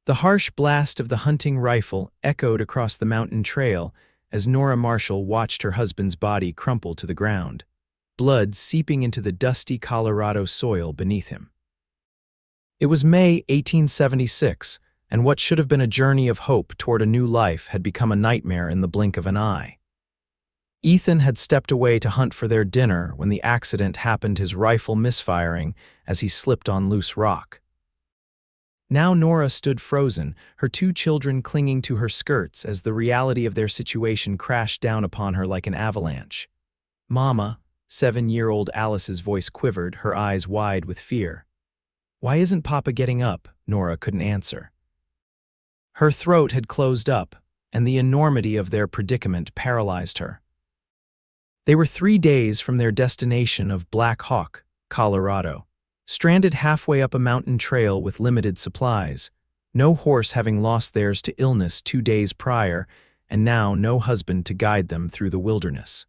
The harsh blast of the hunting rifle echoed across the mountain trail as Nora Marshall watched her husband's body crumple to the ground, blood seeping into the dusty Colorado soil beneath him. It was May 1876, and what should have been a journey of hope toward a new life had become a nightmare in the blink of an eye. Ethan had stepped away to hunt for their dinner when the accident happened, his rifle misfiring as he slipped on loose rock. Now Nora stood frozen, her two children clinging to her skirts as the reality of their situation crashed down upon her like an avalanche. "Mama," 7-year-old Alice's voice quivered, her eyes wide with fear. "Why isn't Papa getting up?" Nora couldn't answer. Her throat had closed up, and the enormity of their predicament paralyzed her. They were 3 days from their destination of Black Hawk, Colorado, stranded halfway up a mountain trail with limited supplies, no horse having lost theirs to illness 2 days prior, and now no husband to guide them through the wilderness.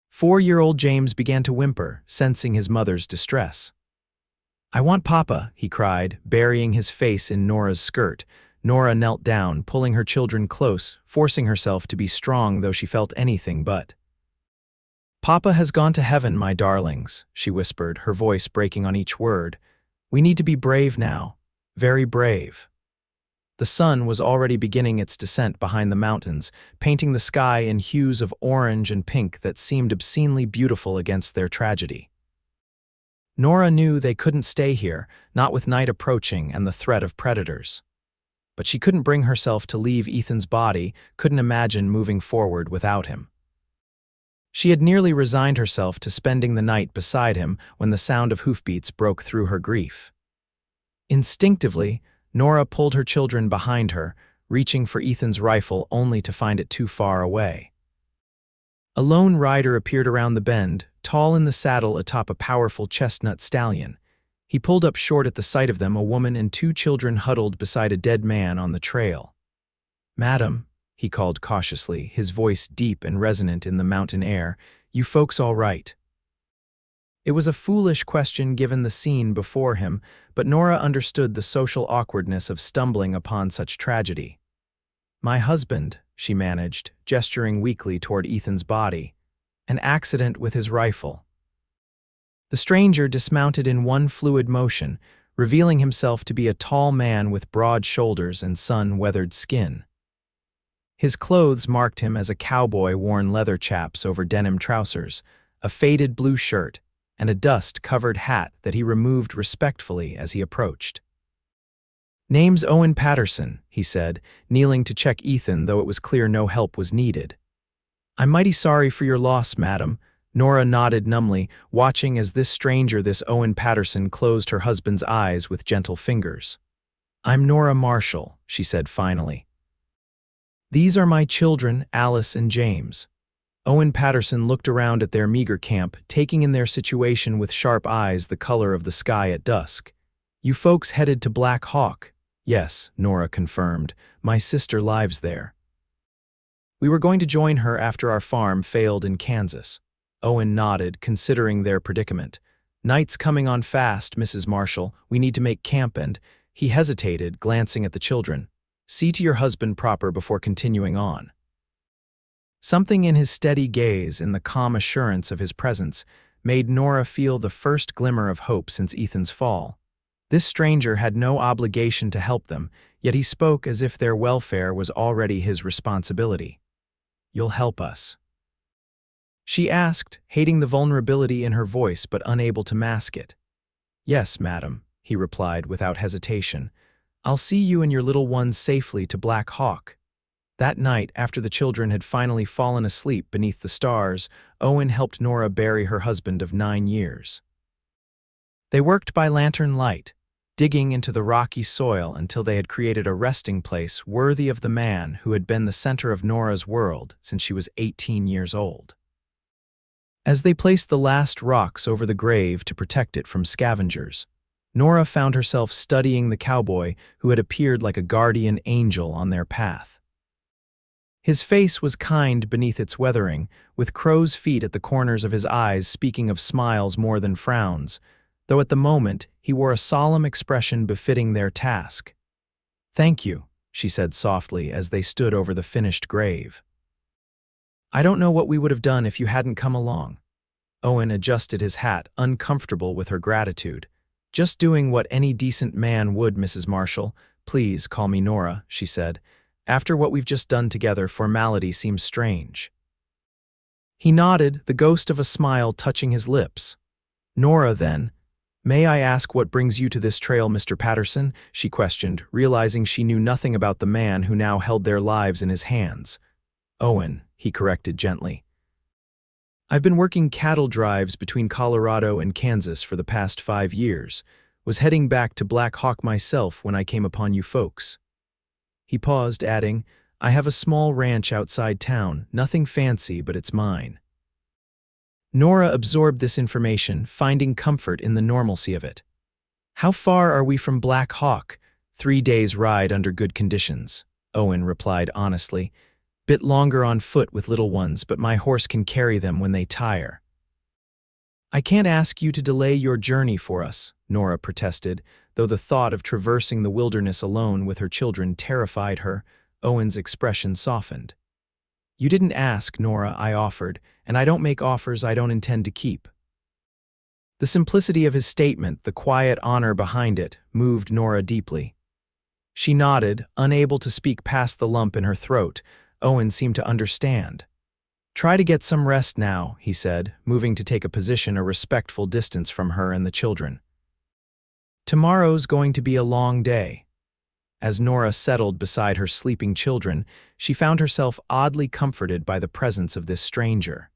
4-year-old James began to whimper, sensing his mother's distress. "I want Papa," he cried, burying his face in Nora's skirt. Nora knelt down, pulling her children close, forcing herself to be strong though she felt anything but. "Papa has gone to heaven, my darlings," she whispered, her voice breaking on each word. "We need to be brave now, very brave." The sun was already beginning its descent behind the mountains, painting the sky in hues of orange and pink that seemed obscenely beautiful against their tragedy. Nora knew they couldn't stay here, not with night approaching and the threat of predators. But she couldn't bring herself to leave Ethan's body, couldn't imagine moving forward without him. She had nearly resigned herself to spending the night beside him when the sound of hoofbeats broke through her grief. Instinctively, Nora pulled her children behind her, reaching for Ethan's rifle only to find it too far away. A lone rider appeared around the bend, tall in the saddle atop a powerful chestnut stallion. He pulled up short at the sight of them, a woman and 2 children huddled beside a dead man on the trail. "Madam," he called cautiously, his voice deep and resonant in the mountain air, "you folks all right?" It was a foolish question given the scene before him, but Nora understood the social awkwardness of stumbling upon such tragedy. "My husband," she managed, gesturing weakly toward Ethan's body. "An accident with his rifle." The stranger dismounted in one fluid motion, revealing himself to be a tall man with broad shoulders and sun-weathered skin. His clothes marked him as a cowboy worn leather chaps over denim trousers, a faded blue shirt, and a dust-covered hat that he removed respectfully as he approached. "Name's Owen Patterson," he said, kneeling to check Ethan, though it was clear no help was needed. "I'm mighty sorry for your loss, madam." Nora nodded numbly, watching as this stranger, this Owen Patterson, closed her husband's eyes with gentle fingers. "I'm Nora Marshall," she said finally. "These are my children, Alice and James." Owen Patterson looked around at their meager camp, taking in their situation with sharp eyes the color of the sky at dusk. "You folks headed to Black Hawk?" "Yes," Nora confirmed. "My sister lives there. We were going to join her after our farm failed in Kansas." Owen nodded, considering their predicament. "Night's coming on fast, Mrs. Marshall. We need to make camp," and he hesitated, glancing at the children. "See to your husband proper before continuing on." Something in his steady gaze, in the calm assurance of his presence, made Nora feel the first glimmer of hope since Ethan's fall. This stranger had no obligation to help them, yet he spoke as if their welfare was already his responsibility. "You'll help us?" she asked, hating the vulnerability in her voice but unable to mask it. "Yes, madam," he replied without hesitation. "I'll see you and your little ones safely to Black Hawk." That night, after the children had finally fallen asleep beneath the stars, Owen helped Nora bury her husband of 9 years. They worked by lantern light, digging into the rocky soil until they had created a resting place worthy of the man who had been the center of Nora's world since she was 18 years old. As they placed the last rocks over the grave to protect it from scavengers, Nora found herself studying the cowboy who had appeared like a guardian angel on their path. His face was kind beneath its weathering, with crow's feet at the corners of his eyes speaking of smiles more than frowns, though at the moment he wore a solemn expression befitting their task. "Thank you," she said softly as they stood over the finished grave. "I don't know what we would have done if you hadn't come along." Owen adjusted his hat, uncomfortable with her gratitude. "Just doing what any decent man would, Mrs. Marshall. Please call me Nora," she said. "After what we've just done together, formality seems strange." He nodded, the ghost of a smile touching his lips. "Nora, then. May I ask what brings you to this trail, Mr. Patterson?" she questioned, realizing she knew nothing about the man who now held their lives in his hands. "Owen," he corrected gently. "I've been working cattle drives between Colorado and Kansas for the past 5 years. Was heading back to Black Hawk myself when I came upon you folks." He paused, adding, "I have a small ranch outside town, nothing fancy, but it's mine." Nora absorbed this information, finding comfort in the normalcy of it. "How far are we from Black Hawk?" 3 days' ride under good conditions," Owen replied honestly. "Bit longer on foot with little ones, but my horse can carry them when they tire." "I can't ask you to delay your journey for us," Nora protested, though the thought of traversing the wilderness alone with her children terrified her. Owen's expression softened. "You didn't ask, Nora," I offered, "and I don't make offers I don't intend to keep." The simplicity of his statement, the quiet honor behind it, moved Nora deeply. She nodded, unable to speak past the lump in her throat. Owen seemed to understand. "Try to get some rest now," he said, moving to take a position a respectful distance from her and the children. "Tomorrow's going to be a long day." As Nora settled beside her sleeping children, she found herself oddly comforted by the presence of this stranger.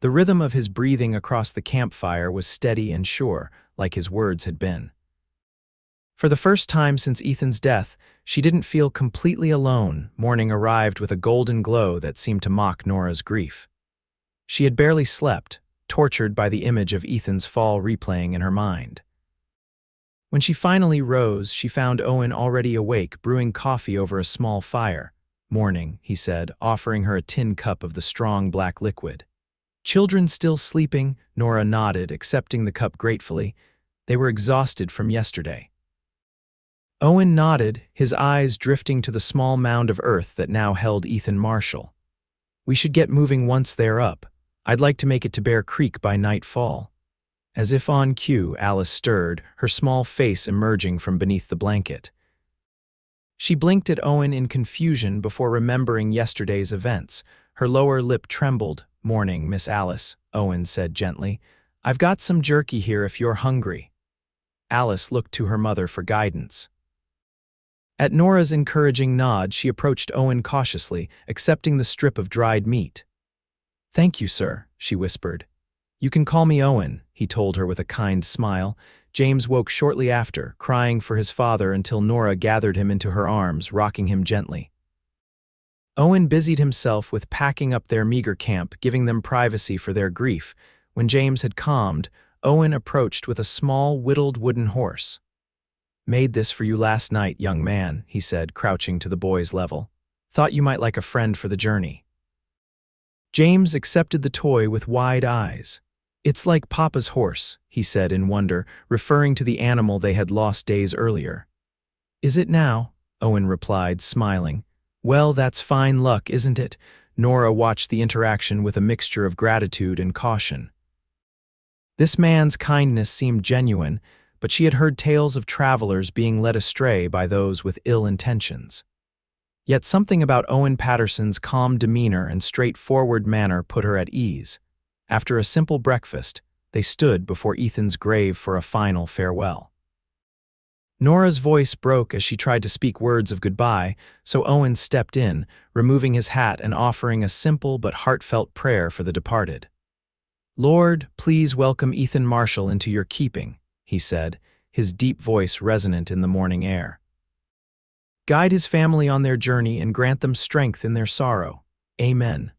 The rhythm of his breathing across the campfire was steady and sure, like his words had been. For the first time since Ethan's death, she didn't feel completely alone. Morning arrived with a golden glow that seemed to mock Nora's grief. She had barely slept, tortured by the image of Ethan's fall replaying in her mind. When she finally rose, she found Owen already awake, brewing coffee over a small fire. "Morning," he said, offering her a tin cup of the strong black liquid. "Children still sleeping?" Nora nodded, accepting the cup gratefully. They were exhausted from yesterday. Owen nodded, his eyes drifting to the small mound of earth that now held Ethan Marshall. "We should get moving once they're up. I'd like to make it to Bear Creek by nightfall." As if on cue, Alice stirred, her small face emerging from beneath the blanket. She blinked at Owen in confusion before remembering yesterday's events. Her lower lip trembled. "Morning, Miss Alice," Owen said gently. "I've got some jerky here if you're hungry." Alice looked to her mother for guidance. At Nora's encouraging nod, she approached Owen cautiously, accepting the strip of dried meat. "Thank you, sir," she whispered. "You can call me Owen," he told her with a kind smile. James woke shortly after, crying for his father until Nora gathered him into her arms, rocking him gently. Owen busied himself with packing up their meager camp, giving them privacy for their grief. When James had calmed, Owen approached with a small, whittled wooden horse. "Made this for you last night, young man," he said, crouching to the boy's level. "Thought you might like a friend for the journey." James accepted the toy with wide eyes. "It's like Papa's horse," he said in wonder, referring to the animal they had lost days earlier. "Is it now?" Owen replied, smiling. "Well, that's fine luck, isn't it?" Nora watched the interaction with a mixture of gratitude and caution. This man's kindness seemed genuine, but she had heard tales of travelers being led astray by those with ill intentions. Yet something about Owen Patterson's calm demeanor and straightforward manner put her at ease. After a simple breakfast, they stood before Ethan's grave for a final farewell. Nora's voice broke as she tried to speak words of goodbye, so Owen stepped in, removing his hat and offering a simple but heartfelt prayer for the departed. "Lord, please welcome Ethan Marshall into your keeping," he said, his deep voice resonant in the morning air. "Guide his family on their journey and grant them strength in their sorrow. Amen."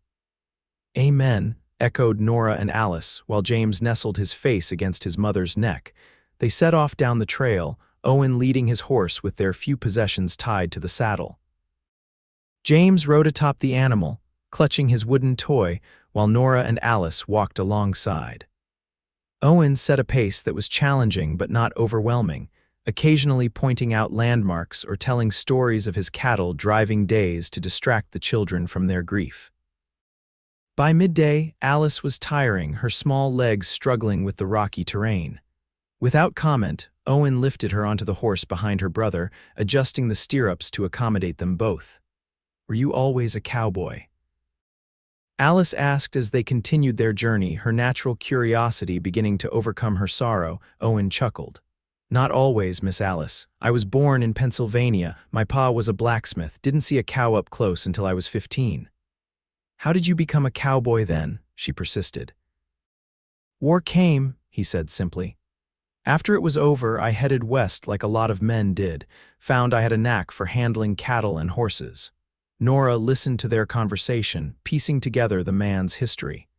"Amen," echoed Nora and Alice, while James nestled his face against his mother's neck. They set off down the trail, Owen leading his horse with their few possessions tied to the saddle. James rode atop the animal, clutching his wooden toy, while Nora and Alice walked alongside. Owen set a pace that was challenging but not overwhelming, occasionally pointing out landmarks or telling stories of his cattle driving days to distract the children from their grief. By midday, Alice was tiring, her small legs struggling with the rocky terrain. Without comment, Owen lifted her onto the horse behind her brother, adjusting the stirrups to accommodate them both. "Were you always a cowboy?" Alice asked as they continued their journey, her natural curiosity beginning to overcome her sorrow. Owen chuckled. "Not always, Miss Alice. I was born in Pennsylvania. My pa was a blacksmith, didn't see a cow up close until I was 15. "How did you become a cowboy then?" she persisted. "War came," he said simply. "After it was over, I headed west like a lot of men did, found I had a knack for handling cattle and horses." Nora listened to their conversation, piecing together the man's history.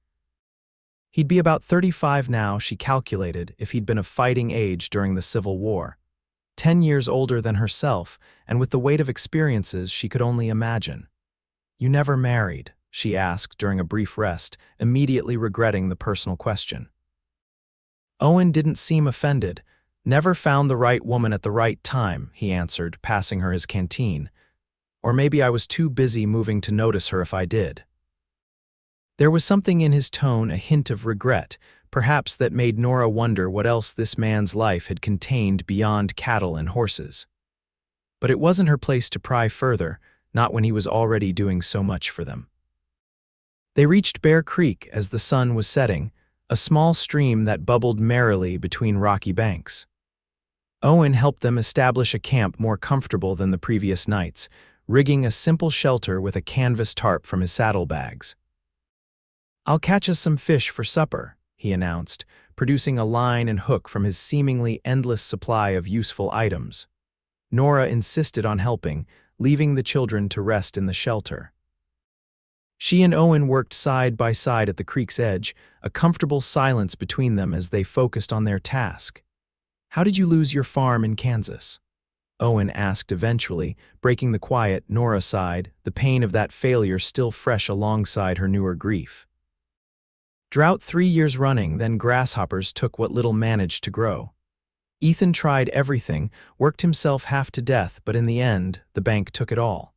He'd be about 35 now, she calculated, if he'd been of fighting age during the Civil War. 10 years older than herself, and with the weight of experiences she could only imagine. "You never married?" she asked during a brief rest, immediately regretting the personal question. Owen didn't seem offended. "Never found the right woman at the right time," he answered, passing her his canteen. "Or maybe I was too busy moving to notice her if I did." There was something in his tone, a hint of regret, perhaps, that made Nora wonder what else this man's life had contained beyond cattle and horses. But it wasn't her place to pry further, not when he was already doing so much for them. They reached Bear Creek as the sun was setting, a small stream that bubbled merrily between rocky banks. Owen helped them establish a camp more comfortable than the previous nights, rigging a simple shelter with a canvas tarp from his saddlebags. "I'll catch us some fish for supper," he announced, producing a line and hook from his seemingly endless supply of useful items. Nora insisted on helping, leaving the children to rest in the shelter. She and Owen worked side by side at the creek's edge, a comfortable silence between them as they focused on their task. "How did you lose your farm in Kansas?" Owen asked eventually, breaking the quiet. Nora sighed, the pain of that failure still fresh alongside her newer grief. "Drought 3 years running, then grasshoppers took what little managed to grow. Ethan tried everything, worked himself half to death, but in the end, the bank took it all."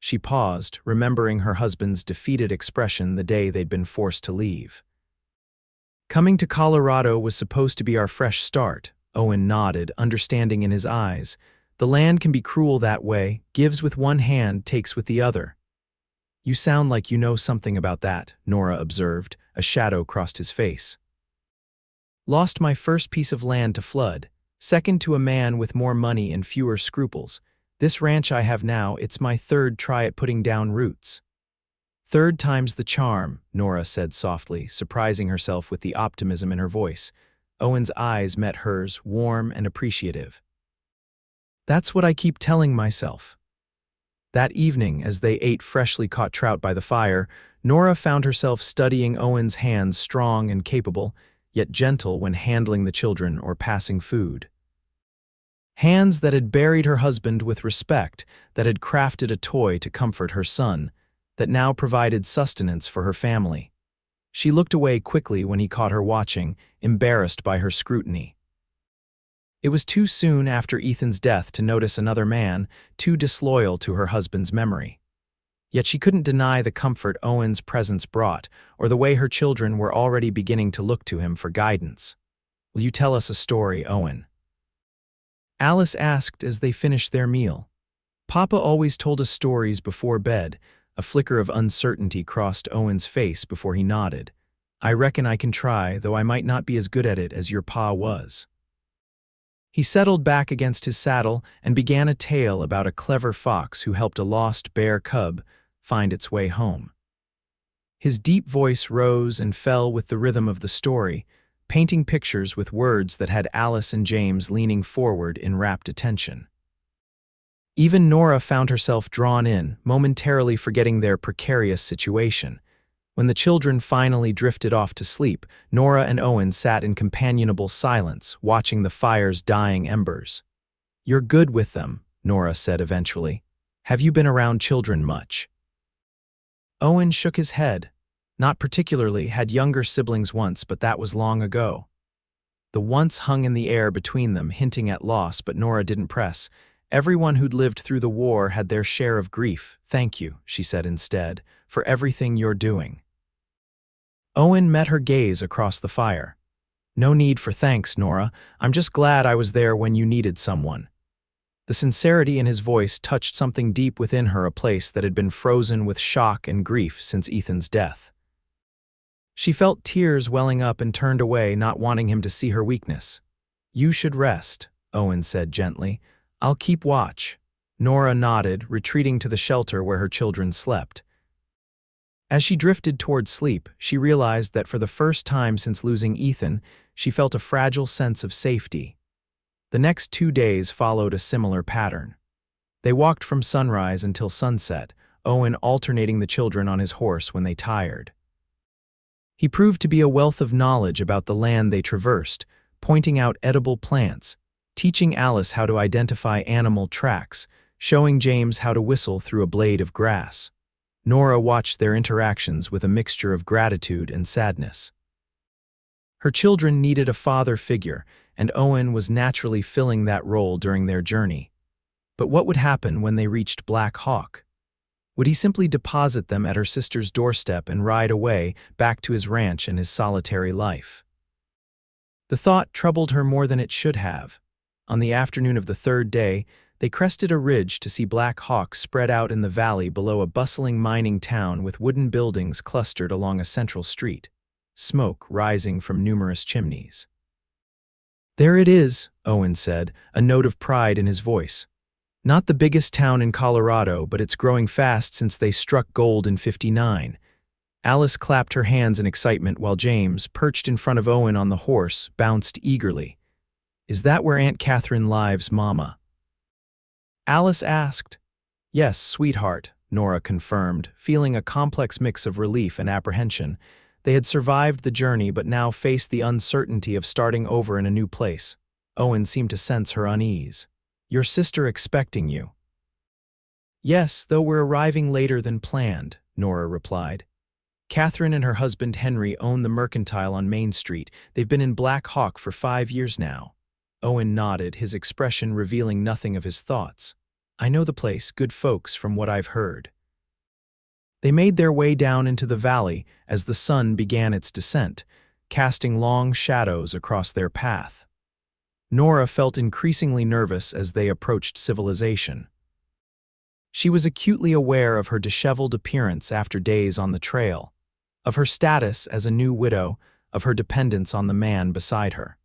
She paused, remembering her husband's defeated expression the day they'd been forced to leave. "Coming to Colorado was supposed to be our fresh start," Owen nodded, understanding in his eyes. "The land can be cruel that way, gives with one hand, takes with the other." "You sound like you know something about that," Nora observed. A shadow crossed his face. "Lost my first piece of land to flood, second to a man with more money and fewer scruples. This ranch I have now, it's my third try at putting down roots." "Third time's the charm," Nora said softly, surprising herself with the optimism in her voice. Owen's eyes met hers, warm and appreciative. "That's what I keep telling myself." That evening, as they ate freshly caught trout by the fire, Nora found herself studying Owen's hands, strong and capable, yet gentle when handling the children or passing food. Hands that had buried her husband with respect, that had crafted a toy to comfort her son, that now provided sustenance for her family. She looked away quickly when he caught her watching, embarrassed by her scrutiny. It was too soon after Ethan's death to notice another man, too disloyal to her husband's memory. Yet she couldn't deny the comfort Owen's presence brought, or the way her children were already beginning to look to him for guidance. "Will you tell us a story, Owen?" Alice asked as they finished their meal. "Papa always told us stories before bed." A flicker of uncertainty crossed Owen's face before he nodded. "I reckon I can try, though I might not be as good at it as your pa was." He settled back against his saddle and began a tale about a clever fox who helped a lost bear cub find its way home. His deep voice rose and fell with the rhythm of the story, painting pictures with words that had Alice and James leaning forward in rapt attention. Even Nora found herself drawn in, momentarily forgetting their precarious situation. When the children finally drifted off to sleep, Nora and Owen sat in companionable silence, watching the fire's dying embers. "You're good with them," Nora said eventually. "Have you been around children much?" Owen shook his head. "Not particularly, had younger siblings once, but that was long ago." The once hung in the air between them, hinting at loss, but Nora didn't press. Everyone who'd lived through the war had their share of grief. "Thank you," she said instead, "for everything you're doing." Owen met her gaze across the fire. "No need for thanks, Nora. I'm just glad I was there when you needed someone." The sincerity in his voice touched something deep within her, a place that had been frozen with shock and grief since Ethan's death. She felt tears welling up and turned away, not wanting him to see her weakness. "You should rest," Owen said gently. "I'll keep watch." Nora nodded, retreating to the shelter where her children slept. As she drifted toward sleep, she realized that for the first time since losing Ethan, she felt a fragile sense of safety. The next 2 days followed a similar pattern. They walked from sunrise until sunset, Owen alternating the children on his horse when they tired. He proved to be a wealth of knowledge about the land they traversed, pointing out edible plants, teaching Alice how to identify animal tracks, showing James how to whistle through a blade of grass. Nora watched their interactions with a mixture of gratitude and sadness. Her children needed a father figure, and Owen was naturally filling that role during their journey. But what would happen when they reached Black Hawk? Would he simply deposit them at her sister's doorstep and ride away back to his ranch and his solitary life? The thought troubled her more than it should have. On the afternoon of the 3rd day, they crested a ridge to see Black Hawk spread out in the valley below a bustling mining town with wooden buildings clustered along a central street, smoke rising from numerous chimneys. "There it is," Owen said, a note of pride in his voice. "Not the biggest town in Colorado, but it's growing fast since they struck gold in '59. Alice clapped her hands in excitement while James, perched in front of Owen on the horse, bounced eagerly. "Is that where Aunt Catherine lives, Mama?" Alice asked. "Yes, sweetheart," Nora confirmed, feeling a complex mix of relief and apprehension. They had survived the journey but now faced the uncertainty of starting over in a new place. Owen seemed to sense her unease. "Your sister expecting you?" "Yes, though we're arriving later than planned," Nora replied. "Catherine and her husband Henry own the Mercantile on Main Street. They've been in Black Hawk for 5 years now." Owen nodded, his expression revealing nothing of his thoughts. "I know the place, good folks from what I've heard." They made their way down into the valley as the sun began its descent, casting long shadows across their path. Nora felt increasingly nervous as they approached civilization. She was acutely aware of her disheveled appearance after days on the trail, of her status as a new widow, of her dependence on the man beside her.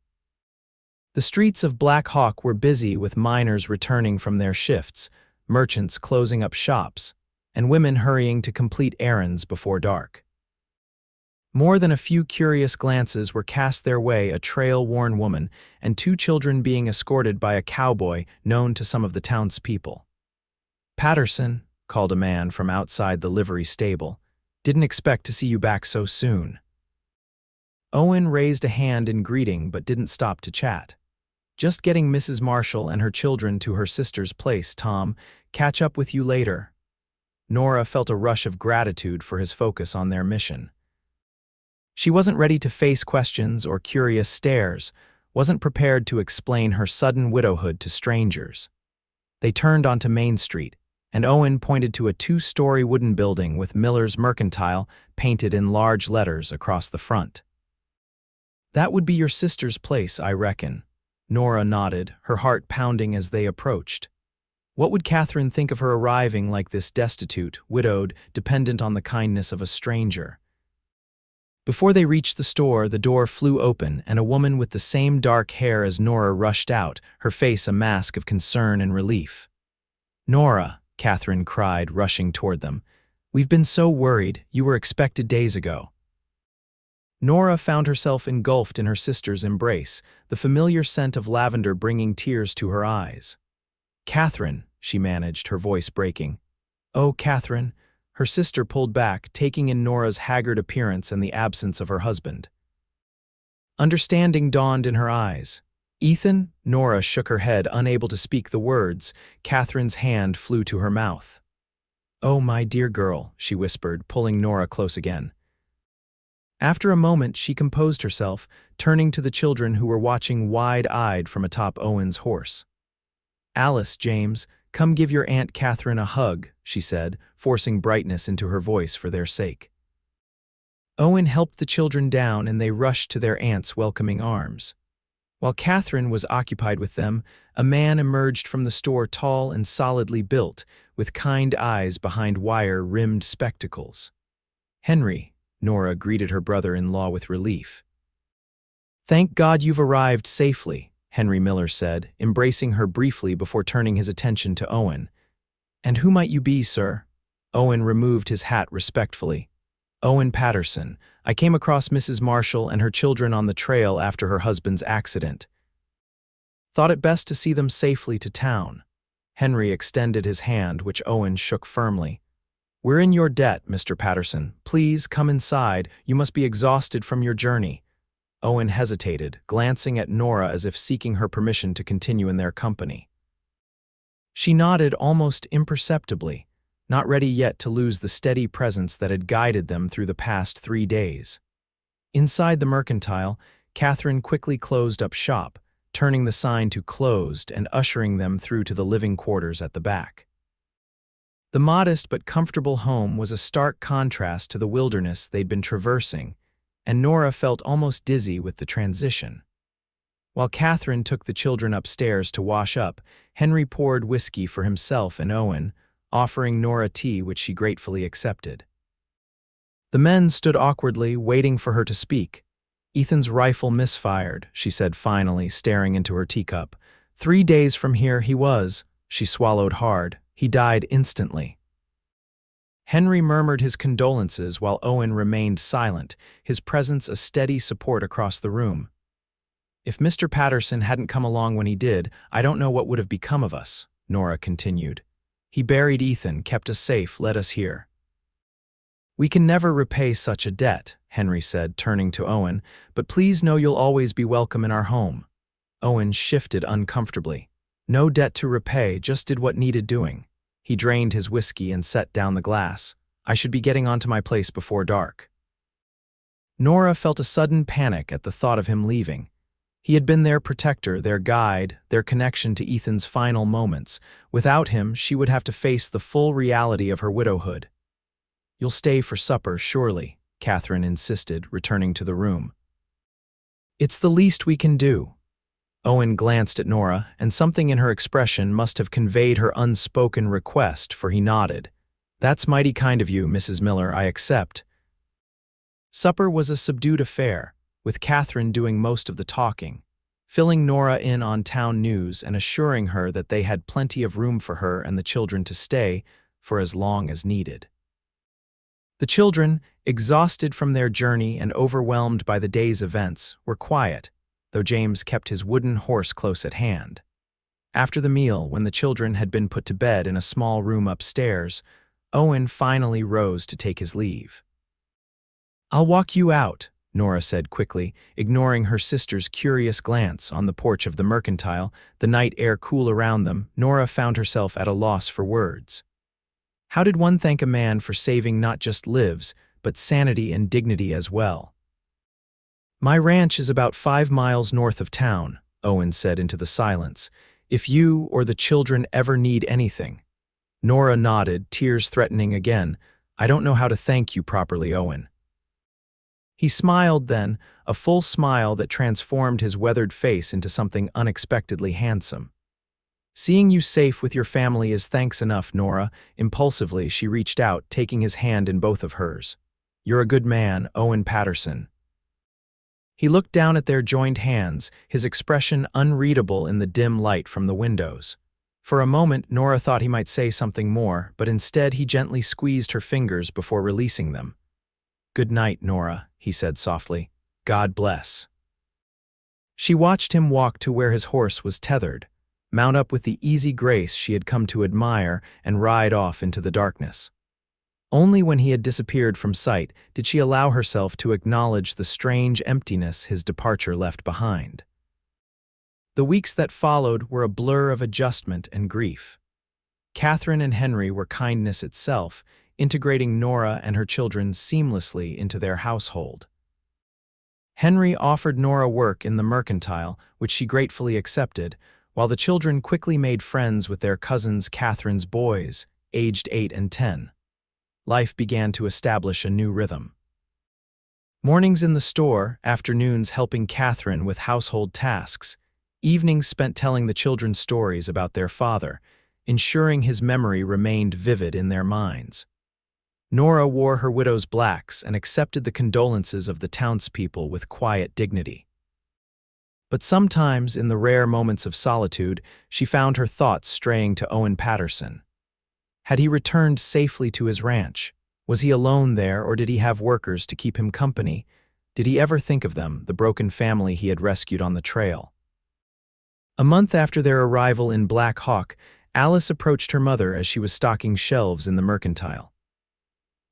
The streets of Black Hawk were busy with miners returning from their shifts, merchants closing up shops, and women hurrying to complete errands before dark. More than a few curious glances were cast their way, a trail-worn woman and 2 children being escorted by a cowboy known to some of the townspeople. "Patterson," called a man from outside the livery stable, "didn't expect to see you back so soon." Owen raised a hand in greeting but didn't stop to chat. "Just getting Mrs. Marshall and her children to her sister's place, Tom. Catch up with you later." Nora felt a rush of gratitude for his focus on their mission. She wasn't ready to face questions or curious stares, wasn't prepared to explain her sudden widowhood to strangers. They turned onto Main Street, and Owen pointed to a 2-story wooden building with Miller's Mercantile painted in large letters across the front. "That would be your sister's place, I reckon." Nora nodded, her heart pounding as they approached. What would Catherine think of her arriving like this, destitute, widowed, dependent on the kindness of a stranger? Before they reached the store, the door flew open, and a woman with the same dark hair as Nora rushed out, her face a mask of concern and relief. "Nora," Catherine cried, rushing toward them. "We've been so worried. You were expected days ago." Nora found herself engulfed in her sister's embrace, the familiar scent of lavender bringing tears to her eyes. "Catherine," she managed, her voice breaking. "Oh, Catherine." Her sister pulled back, taking in Nora's haggard appearance and the absence of her husband. Understanding dawned in her eyes. "Ethan?" Nora shook her head, unable to speak the words. Catherine's hand flew to her mouth. "Oh, my dear girl," she whispered, pulling Nora close again. After a moment, she composed herself, turning to the children who were watching wide-eyed from atop Owen's horse. "Alice, James, come give your Aunt Catherine a hug," she said, forcing brightness into her voice for their sake. Owen helped the children down and they rushed to their aunt's welcoming arms. While Catherine was occupied with them, a man emerged from the store tall and solidly built, with kind eyes behind wire-rimmed spectacles. "Henry," Nora greeted her brother-in-law with relief. "Thank God you've arrived safely," Henry Miller said, embracing her briefly before turning his attention to Owen. "And who might you be, sir?" Owen removed his hat respectfully. "Owen Patterson. I came across Mrs. Marshall and her children on the trail after her husband's accident. Thought it best to see them safely to town." Henry extended his hand, which Owen shook firmly. "We're in your debt, Mr. Patterson. Please come inside. You must be exhausted from your journey." Owen hesitated, glancing at Nora as if seeking her permission to continue in their company. She nodded almost imperceptibly, not ready yet to lose the steady presence that had guided them through the past 3 days. Inside the mercantile, Catherine quickly closed up shop, turning the sign to "closed" and ushering them through to the living quarters at the back. The modest but comfortable home was a stark contrast to the wilderness they'd been traversing, and Nora felt almost dizzy with the transition. While Catherine took the children upstairs to wash up, Henry poured whiskey for himself and Owen, offering Nora tea, which she gratefully accepted. The men stood awkwardly, waiting for her to speak. "Ethan's rifle misfired," she said finally, staring into her teacup. 3 days from here he was." She swallowed hard. "He died instantly." Henry murmured his condolences while Owen remained silent, his presence a steady support across the room. "If Mr. Patterson hadn't come along when he did, I don't know what would have become of us," Nora continued. "He buried Ethan, kept us safe, led us here." "We can never repay such a debt," Henry said, turning to Owen, "but please know you'll always be welcome in our home." Owen shifted uncomfortably. "No debt to repay, just did what needed doing." He drained his whiskey and set down the glass. "I should be getting onto my place before dark." Nora felt a sudden panic at the thought of him leaving. He had been their protector, their guide, their connection to Ethan's final moments. Without him, she would have to face the full reality of her widowhood. "You'll stay for supper, surely," Catherine insisted, returning to the room. "It's the least we can do." Owen glanced at Nora, and something in her expression must have conveyed her unspoken request, for he nodded. "That's mighty kind of you, Mrs. Miller, I accept." Supper was a subdued affair, with Catherine doing most of the talking, filling Nora in on town news and assuring her that they had plenty of room for her and the children to stay for as long as needed. The children, exhausted from their journey and overwhelmed by the day's events, were quiet, though James kept his wooden horse close at hand. After the meal, when the children had been put to bed in a small room upstairs, Owen finally rose to take his leave. "I'll walk you out," Nora said quickly, ignoring her sister's curious glance. On the porch of the mercantile, the night air cool around them, Nora found herself at a loss for words. How did one thank a man for saving not just lives, but sanity and dignity as well? "My ranch is about 5 miles north of town," Owen said into the silence. "If you or the children ever need anything." Nora nodded, tears threatening again. "I don't know how to thank you properly, Owen." He smiled then, a full smile that transformed his weathered face into something unexpectedly handsome. "Seeing you safe with your family is thanks enough, Nora." Impulsively, she reached out, taking his hand in both of hers. "You're a good man, Owen Patterson." He looked down at their joined hands, his expression unreadable in the dim light from the windows. For a moment, Nora thought he might say something more, but instead he gently squeezed her fingers before releasing them. "Good night, Nora," he said softly. "God bless." She watched him walk to where his horse was tethered, mount up with the easy grace she had come to admire, and ride off into the darkness. Only when he had disappeared from sight did she allow herself to acknowledge the strange emptiness his departure left behind. The weeks that followed were a blur of adjustment and grief. Catherine and Henry were kindness itself, integrating Nora and her children seamlessly into their household. Henry offered Nora work in the mercantile, which she gratefully accepted, while the children quickly made friends with their cousins Catherine's boys, aged 8 and 10. Life began to establish a new rhythm. Mornings in the store, afternoons helping Catherine with household tasks, evenings spent telling the children stories about their father, ensuring his memory remained vivid in their minds. Nora wore her widow's blacks and accepted the condolences of the townspeople with quiet dignity. But sometimes, in the rare moments of solitude, she found her thoughts straying to Owen Patterson. Had he returned safely to his ranch? Was he alone there, or did he have workers to keep him company? Did he ever think of them, the broken family he had rescued on the trail? A month after their arrival in Black Hawk, Alice approached her mother as she was stocking shelves in the mercantile.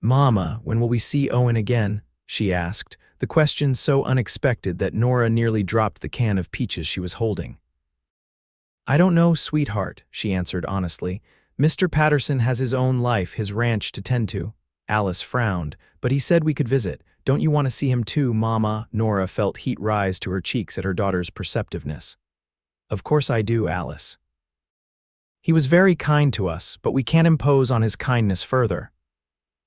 "Mama, when will we see Owen again?" she asked, the question so unexpected that Nora nearly dropped the can of peaches she was holding. "I don't know, sweetheart," she answered honestly. "Mr. Patterson has his own life, his ranch to tend to." Alice frowned, "But he said we could visit. Don't you want to see him too, Mama?" Nora felt heat rise to her cheeks at her daughter's perceptiveness. "Of course I do, Alice. He was very kind to us, but we can't impose on his kindness further."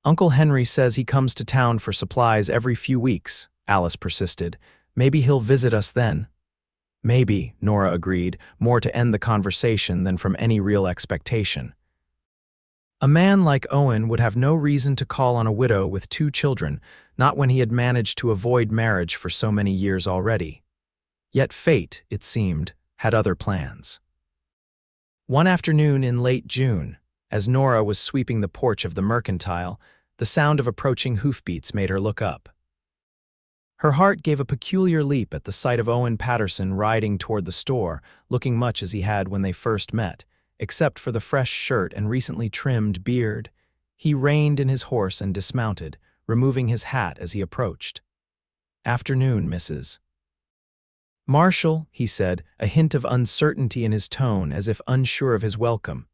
"Uncle Henry says he comes to town for supplies every few weeks," Alice persisted. "Maybe he'll visit us then." "Maybe," Nora agreed, more to end the conversation than from any real expectation. A man like Owen would have no reason to call on a widow with 2 children, not when he had managed to avoid marriage for so many years already. Yet fate, it seemed, had other plans. One afternoon in late June, as Nora was sweeping the porch of the mercantile, the sound of approaching hoofbeats made her look up. Her heart gave a peculiar leap at the sight of Owen Patterson riding toward the store, looking much as he had when they first met, except for the fresh shirt and recently trimmed beard. He reined in his horse and dismounted, removing his hat as he approached. "Afternoon, Mrs. Marshall," he said, a hint of uncertainty in his tone as if unsure of his welcome.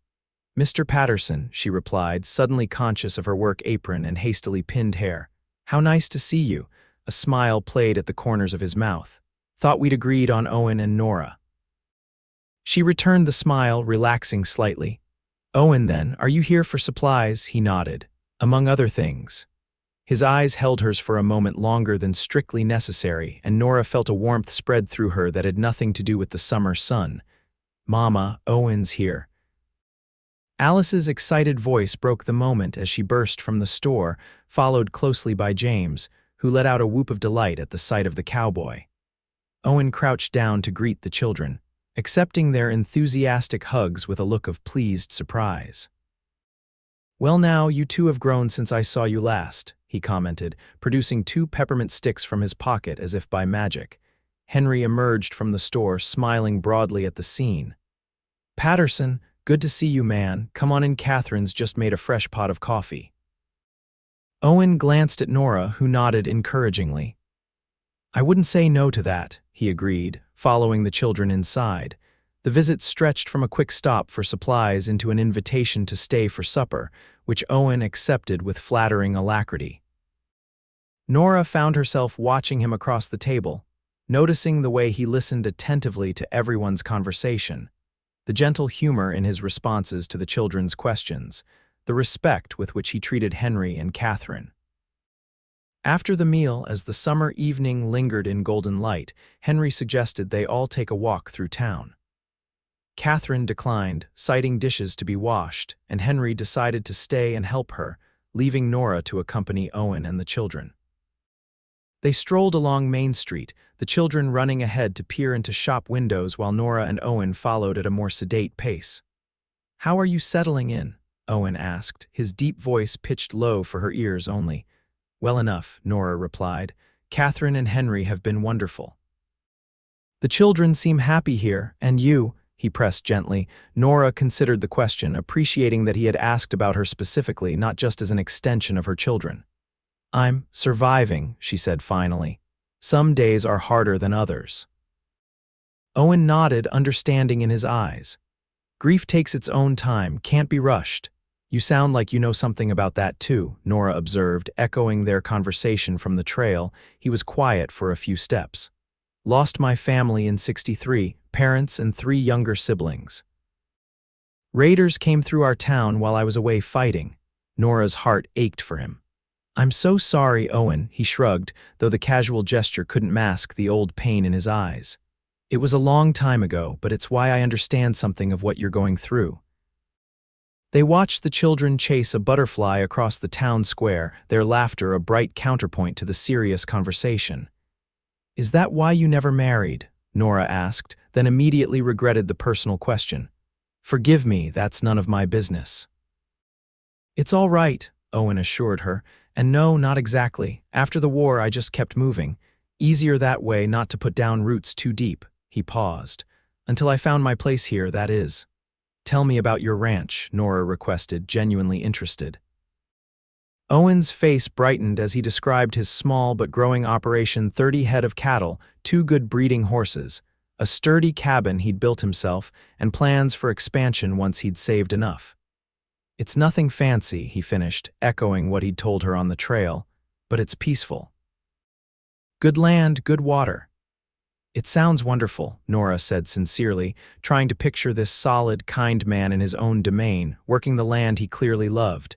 "Mr. Patterson," she replied, suddenly conscious of her work apron and hastily pinned hair. "How nice to see you." A smile played at the corners of his mouth. "Thought we'd agreed on Owen and Nora." She returned the smile, relaxing slightly. "Owen, then, are you here for supplies?" He nodded. "Among other things." His eyes held hers for a moment longer than strictly necessary, and Nora felt a warmth spread through her that had nothing to do with the summer sun. "Mama, Owen's here." Alice's excited voice broke the moment as she burst from the store, followed closely by James, who let out a whoop of delight at the sight of the cowboy. Owen crouched down to greet the children, accepting their enthusiastic hugs with a look of pleased surprise. "Well now, you 2 have grown since I saw you last," he commented, producing 2 peppermint sticks from his pocket as if by magic. Henry emerged from the store, smiling broadly at the scene. "Patterson, good to see you, man. Come on in, Catherine's just made a fresh pot of coffee." Owen glanced at Nora, who nodded encouragingly. "I wouldn't say no to that," he agreed, following the children inside. The visit stretched from a quick stop for supplies into an invitation to stay for supper, which Owen accepted with flattering alacrity. Nora found herself watching him across the table, noticing the way he listened attentively to everyone's conversation, the gentle humor in his responses to the children's questions, the respect with which he treated Henry and Catherine. After the meal, as the summer evening lingered in golden light, Henry suggested they all take a walk through town. Catherine declined, citing dishes to be washed, and Henry decided to stay and help her, leaving Nora to accompany Owen and the children. They strolled along Main Street, the children running ahead to peer into shop windows while Nora and Owen followed at a more sedate pace. "How are you settling in?" Owen asked, his deep voice pitched low for her ears only. "Well enough," Nora replied. "Catherine and Henry have been wonderful." "The children seem happy here, and you?" he pressed gently. Nora considered the question, appreciating that he had asked about her specifically, not just as an extension of her children. "I'm surviving," she said finally. "Some days are harder than others." Owen nodded, understanding in his eyes. "Grief takes its own time, can't be rushed." You sound like you know something about that too, Nora observed, echoing their conversation from the trail. He was quiet for a few steps. Lost my family in '63, parents and 3 younger siblings. Raiders came through our town while I was away fighting. Nora's heart ached for him. I'm so sorry, Owen, he shrugged, though the casual gesture couldn't mask the old pain in his eyes. It was a long time ago, but it's why I understand something of what you're going through. They watched the children chase a butterfly across the town square, their laughter a bright counterpoint to the serious conversation. Is that why you never married? Nora asked, then immediately regretted the personal question. Forgive me, that's none of my business. It's all right, Owen assured her, and no, not exactly. After the war, I just kept moving. Easier that way not to put down roots too deep. He paused. Until I found my place here, that is. Tell me about your ranch, Nora requested, genuinely interested. Owen's face brightened as he described his small but growing operation: 30 head of cattle, 2 good breeding horses, a sturdy cabin he'd built himself, and plans for expansion once he'd saved enough. It's nothing fancy, he finished, echoing what he'd told her on the trail, but it's peaceful. Good land, good water. It sounds wonderful, Nora said sincerely, trying to picture this solid, kind man in his own domain, working the land he clearly loved.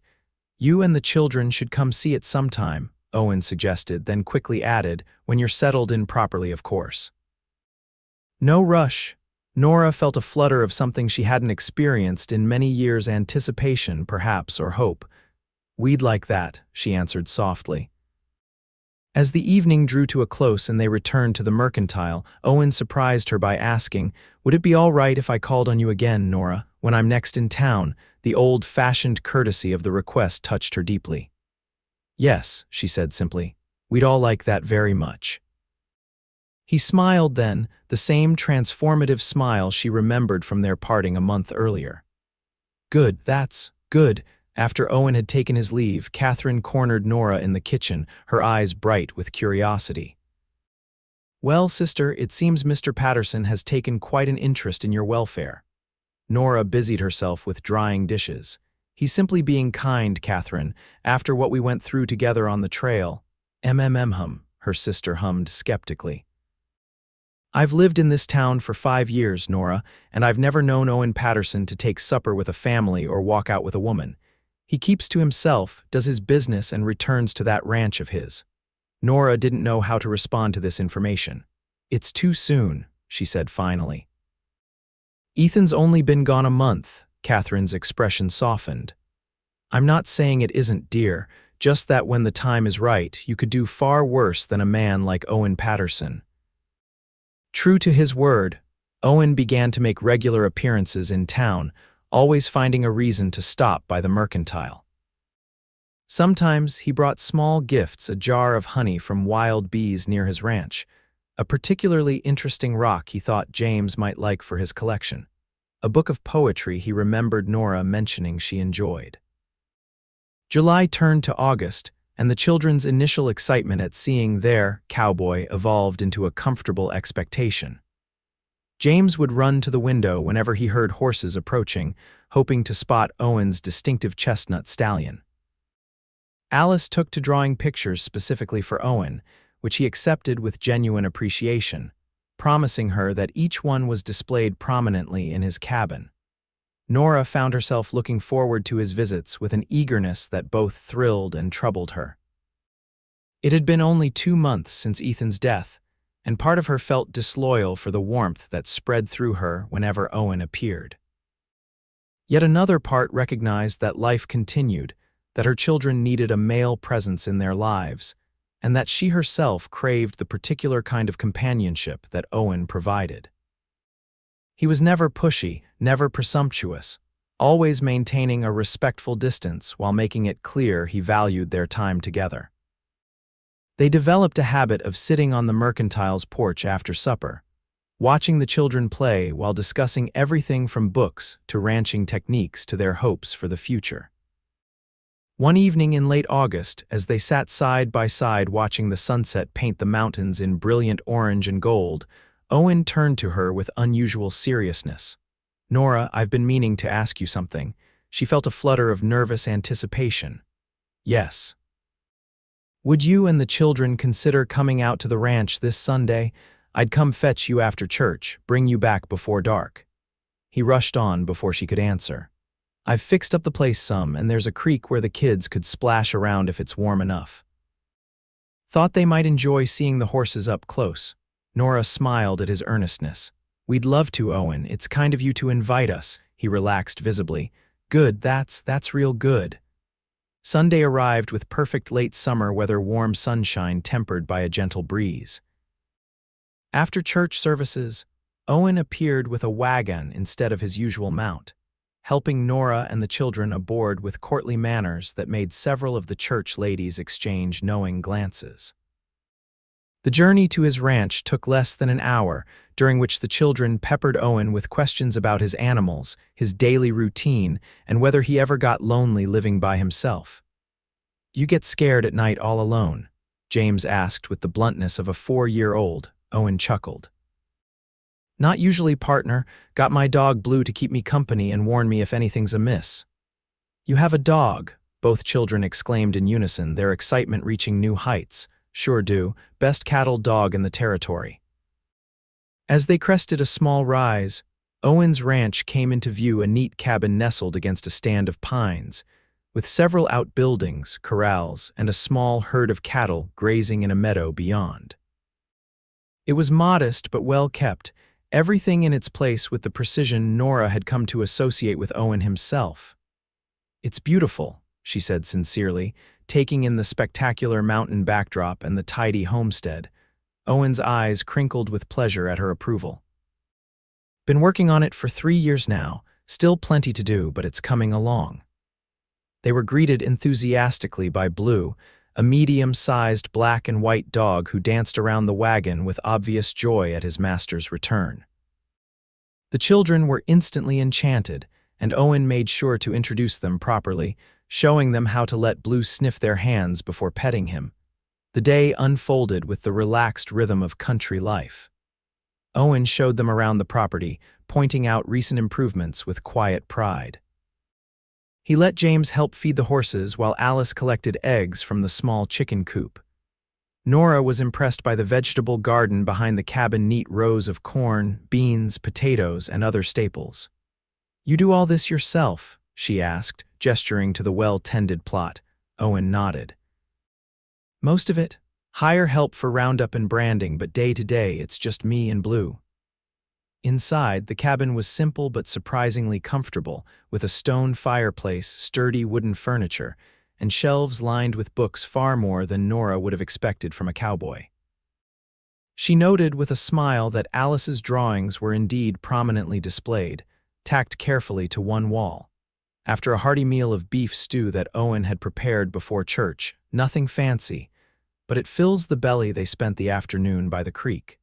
You and the children should come see it sometime, Owen suggested, then quickly added, when you're settled in properly, of course. No rush. Nora felt a flutter of something she hadn't experienced in many years: anticipation, perhaps, or hope. We'd like that, she answered softly. As the evening drew to a close and they returned to the mercantile, Owen surprised her by asking, Would it be all right if I called on you again, Nora, when I'm next in town? The old-fashioned courtesy of the request touched her deeply. Yes, she said simply. We'd all like that very much. He smiled then, the same transformative smile she remembered from their parting a month earlier. Good, that's good. After Owen had taken his leave, Catherine cornered Nora in the kitchen, her eyes bright with curiosity. Well, sister, it seems Mr. Patterson has taken quite an interest in your welfare. Nora busied herself with drying dishes. He's simply being kind, Catherine, after what we went through together on the trail. Hum, her sister hummed skeptically. I've lived in this town for 5 years, Nora, and I've never known Owen Patterson to take supper with a family or walk out with a woman. He keeps to himself, does his business, and returns to that ranch of his. Nora didn't know how to respond to this information. It's too soon, she said finally. Ethan's only been gone a month, Catherine's expression softened. I'm not saying it isn't, dear, just that when the time is right, you could do far worse than a man like Owen Patterson. True to his word, Owen began to make regular appearances in town, always finding a reason to stop by the mercantile. Sometimes he brought small gifts: a jar of honey from wild bees near his ranch, a particularly interesting rock he thought James might like for his collection, a book of poetry he remembered Nora mentioning she enjoyed. July turned to August, and the children's initial excitement at seeing their Cowboy evolved into a comfortable expectation. James would run to the window whenever he heard horses approaching, hoping to spot Owen's distinctive chestnut stallion. Alice took to drawing pictures specifically for Owen, which he accepted with genuine appreciation, promising her that each one was displayed prominently in his cabin. Nora found herself looking forward to his visits with an eagerness that both thrilled and troubled her. It had been only 2 months since Ethan's death, and part of her felt disloyal for the warmth that spread through her whenever Owen appeared. Yet another part recognized that life continued, that her children needed a male presence in their lives, and that she herself craved the particular kind of companionship that Owen provided. He was never pushy, never presumptuous, always maintaining a respectful distance while making it clear he valued their time together. They developed a habit of sitting on the mercantile's porch after supper, watching the children play while discussing everything from books to ranching techniques to their hopes for the future. One evening in late August, as they sat side by side watching the sunset paint the mountains in brilliant orange and gold, Owen turned to her with unusual seriousness. Nora, I've been meaning to ask you something. She felt a flutter of nervous anticipation. Yes. Would you and the children consider coming out to the ranch this Sunday? I'd come fetch you after church, bring you back before dark. He rushed on before she could answer. I've fixed up the place some, and there's a creek where the kids could splash around if it's warm enough. Thought they might enjoy seeing the horses up close. Nora smiled at his earnestness. We'd love to, Owen. It's kind of you to invite us. He relaxed visibly. Good, that's real good. Sunday arrived with perfect late summer weather, warm sunshine tempered by a gentle breeze. After church services, Owen appeared with a wagon instead of his usual mount, helping Nora and the children aboard with courtly manners that made several of the church ladies exchange knowing glances. The journey to his ranch took less than an hour, during which the children peppered Owen with questions about his animals, his daily routine, and whether he ever got lonely living by himself. You get scared at night all alone? James asked with the bluntness of a 4-year-old. Owen chuckled. Not usually, partner. Got my dog Blue to keep me company and warn me if anything's amiss. You have a dog, both children exclaimed in unison, their excitement reaching new heights. Sure do, best cattle dog in the territory. As they crested a small rise, Owen's ranch came into view, a neat cabin nestled against a stand of pines, with several outbuildings, corrals, and a small herd of cattle grazing in a meadow beyond. It was modest but well kept, everything in its place with the precision Nora had come to associate with Owen himself. It's beautiful, she said sincerely, taking in the spectacular mountain backdrop and the tidy homestead. Owen's eyes crinkled with pleasure at her approval. Been working on it for 3 years now, still plenty to do, but it's coming along. They were greeted enthusiastically by Blue, a medium-sized black and white dog who danced around the wagon with obvious joy at his master's return. The children were instantly enchanted, and Owen made sure to introduce them properly, showing them how to let Blue sniff their hands before petting him. The day unfolded with the relaxed rhythm of country life. Owen showed them around the property, pointing out recent improvements with quiet pride. He let James help feed the horses while Alice collected eggs from the small chicken coop. Nora was impressed by the vegetable garden behind the cabin, neat rows of corn, beans, potatoes, and other staples. You do all this yourself? She asked, gesturing to the well-tended plot. Owen nodded. Most of it. Hire help for roundup and branding, but day to day it's just me and Blue. Inside, the cabin was simple but surprisingly comfortable, with a stone fireplace, sturdy wooden furniture, and shelves lined with books, far more than Nora would have expected from a cowboy. She noted with a smile that Alice's drawings were indeed prominently displayed, tacked carefully to one wall. After a hearty meal of beef stew that Owen had prepared before church, nothing fancy, but it fills the belly, they spent the afternoon by the creek.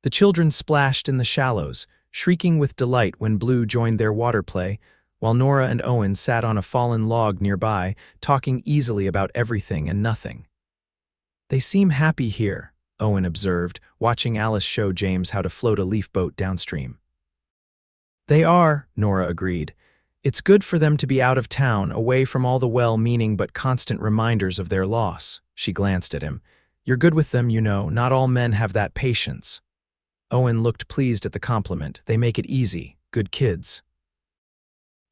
The children splashed in the shallows, shrieking with delight when Blue joined their water play, while Nora and Owen sat on a fallen log nearby, talking easily about everything and nothing. They seem happy here, Owen observed, watching Alice show James how to float a leaf boat downstream. They are, Nora agreed. It's good for them to be out of town, away from all the well-meaning but constant reminders of their loss. She glanced at him. You're good with them, you know. Not all men have that patience. Owen looked pleased at the compliment. They make it easy. Good kids.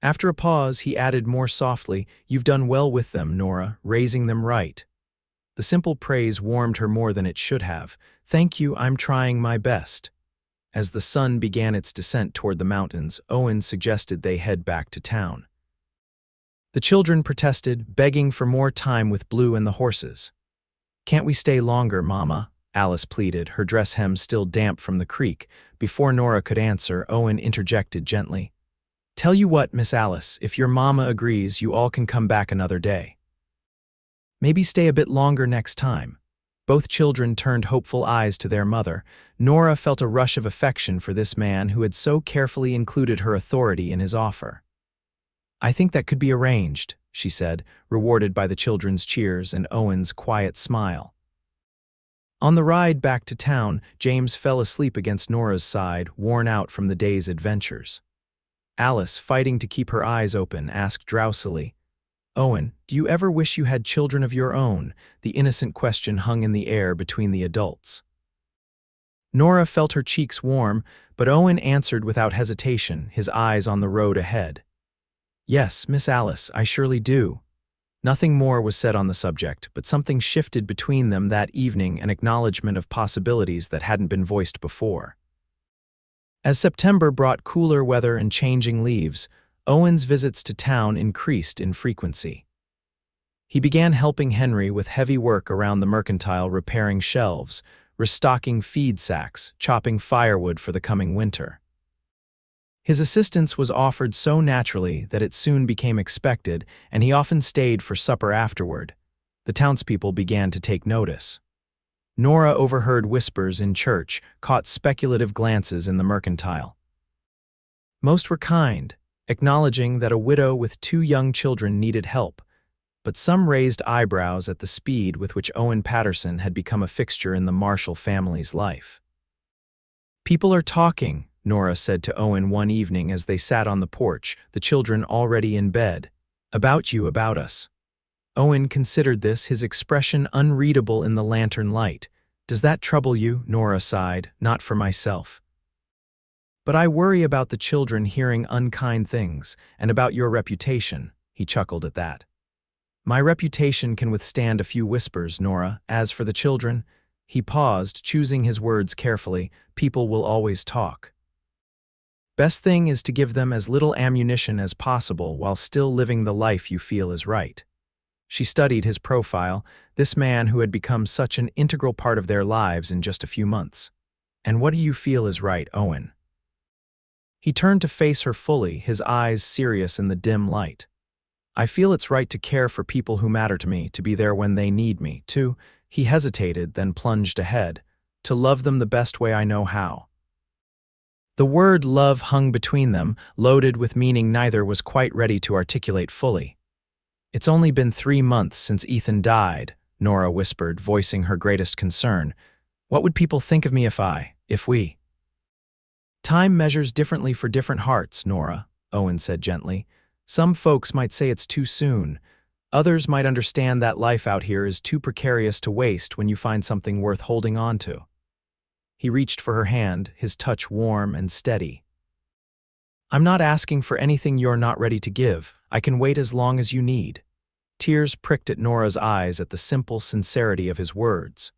After a pause, he added more softly, You've done well with them, Nora, raising them right. The simple praise warmed her more than it should have. Thank you, I'm trying my best. As the sun began its descent toward the mountains, Owen suggested they head back to town. The children protested, begging for more time with Blue and the horses. Can't we stay longer, Mama? Alice pleaded, her dress hem still damp from the creek. Before Nora could answer, Owen interjected gently. Tell you what, Miss Alice, if your mama agrees, you all can come back another day. Maybe stay a bit longer next time. Both children turned hopeful eyes to their mother. Nora felt a rush of affection for this man who had so carefully included her authority in his offer. I think that could be arranged, she said, rewarded by the children's cheers and Owen's quiet smile. On the ride back to town, James fell asleep against Nora's side, worn out from the day's adventures. Alice, fighting to keep her eyes open, asked drowsily, "Owen, do you ever wish you had children of your own?" The innocent question hung in the air between the adults. Nora felt her cheeks warm, but Owen answered without hesitation, his eyes on the road ahead. "Yes, Miss Alice, I surely do." Nothing more was said on the subject, but something shifted between them that evening, an acknowledgement of possibilities that hadn't been voiced before. As September brought cooler weather and changing leaves, Owen's visits to town increased in frequency. He began helping Henry with heavy work around the mercantile, repairing shelves, restocking feed sacks, chopping firewood for the coming winter. His assistance was offered so naturally that it soon became expected, and he often stayed for supper afterward. The townspeople began to take notice. Nora overheard whispers in church, caught speculative glances in the mercantile. Most were kind, acknowledging that a widow with 2 young children needed help, but some raised eyebrows at the speed with which Owen Patterson had become a fixture in the Marshall family's life. "People are talking," Nora said to Owen one evening as they sat on the porch, the children already in bed. "About you, about us." Owen considered this, his expression unreadable in the lantern light. "Does that trouble you?" Nora sighed. "Not for myself. But I worry about the children hearing unkind things, and about your reputation." He chuckled at that. "My reputation can withstand a few whispers, Nora. As for the children," he paused, choosing his words carefully, "people will always talk. Best thing is to give them as little ammunition as possible while still living the life you feel is right." She studied his profile, this man who had become such an integral part of their lives in just a few months. "And what do you feel is right, Owen?" He turned to face her fully, his eyes serious in the dim light. "I feel it's right to care for people who matter to me, to be there when they need me, to—" He hesitated, then plunged ahead, "to love them the best way I know how." The word love hung between them, loaded with meaning neither was quite ready to articulate fully. "It's only been 3 months since Ethan died," Nora whispered, voicing her greatest concern. "What would people think of me if we—" "Time measures differently for different hearts, Nora," Owen said gently. "Some folks might say it's too soon. Others might understand that life out here is too precarious to waste when you find something worth holding on to." He reached for her hand, his touch warm and steady. "I'm not asking for anything you're not ready to give. I can wait as long as you need." Tears pricked at Nora's eyes at the simple sincerity of his words.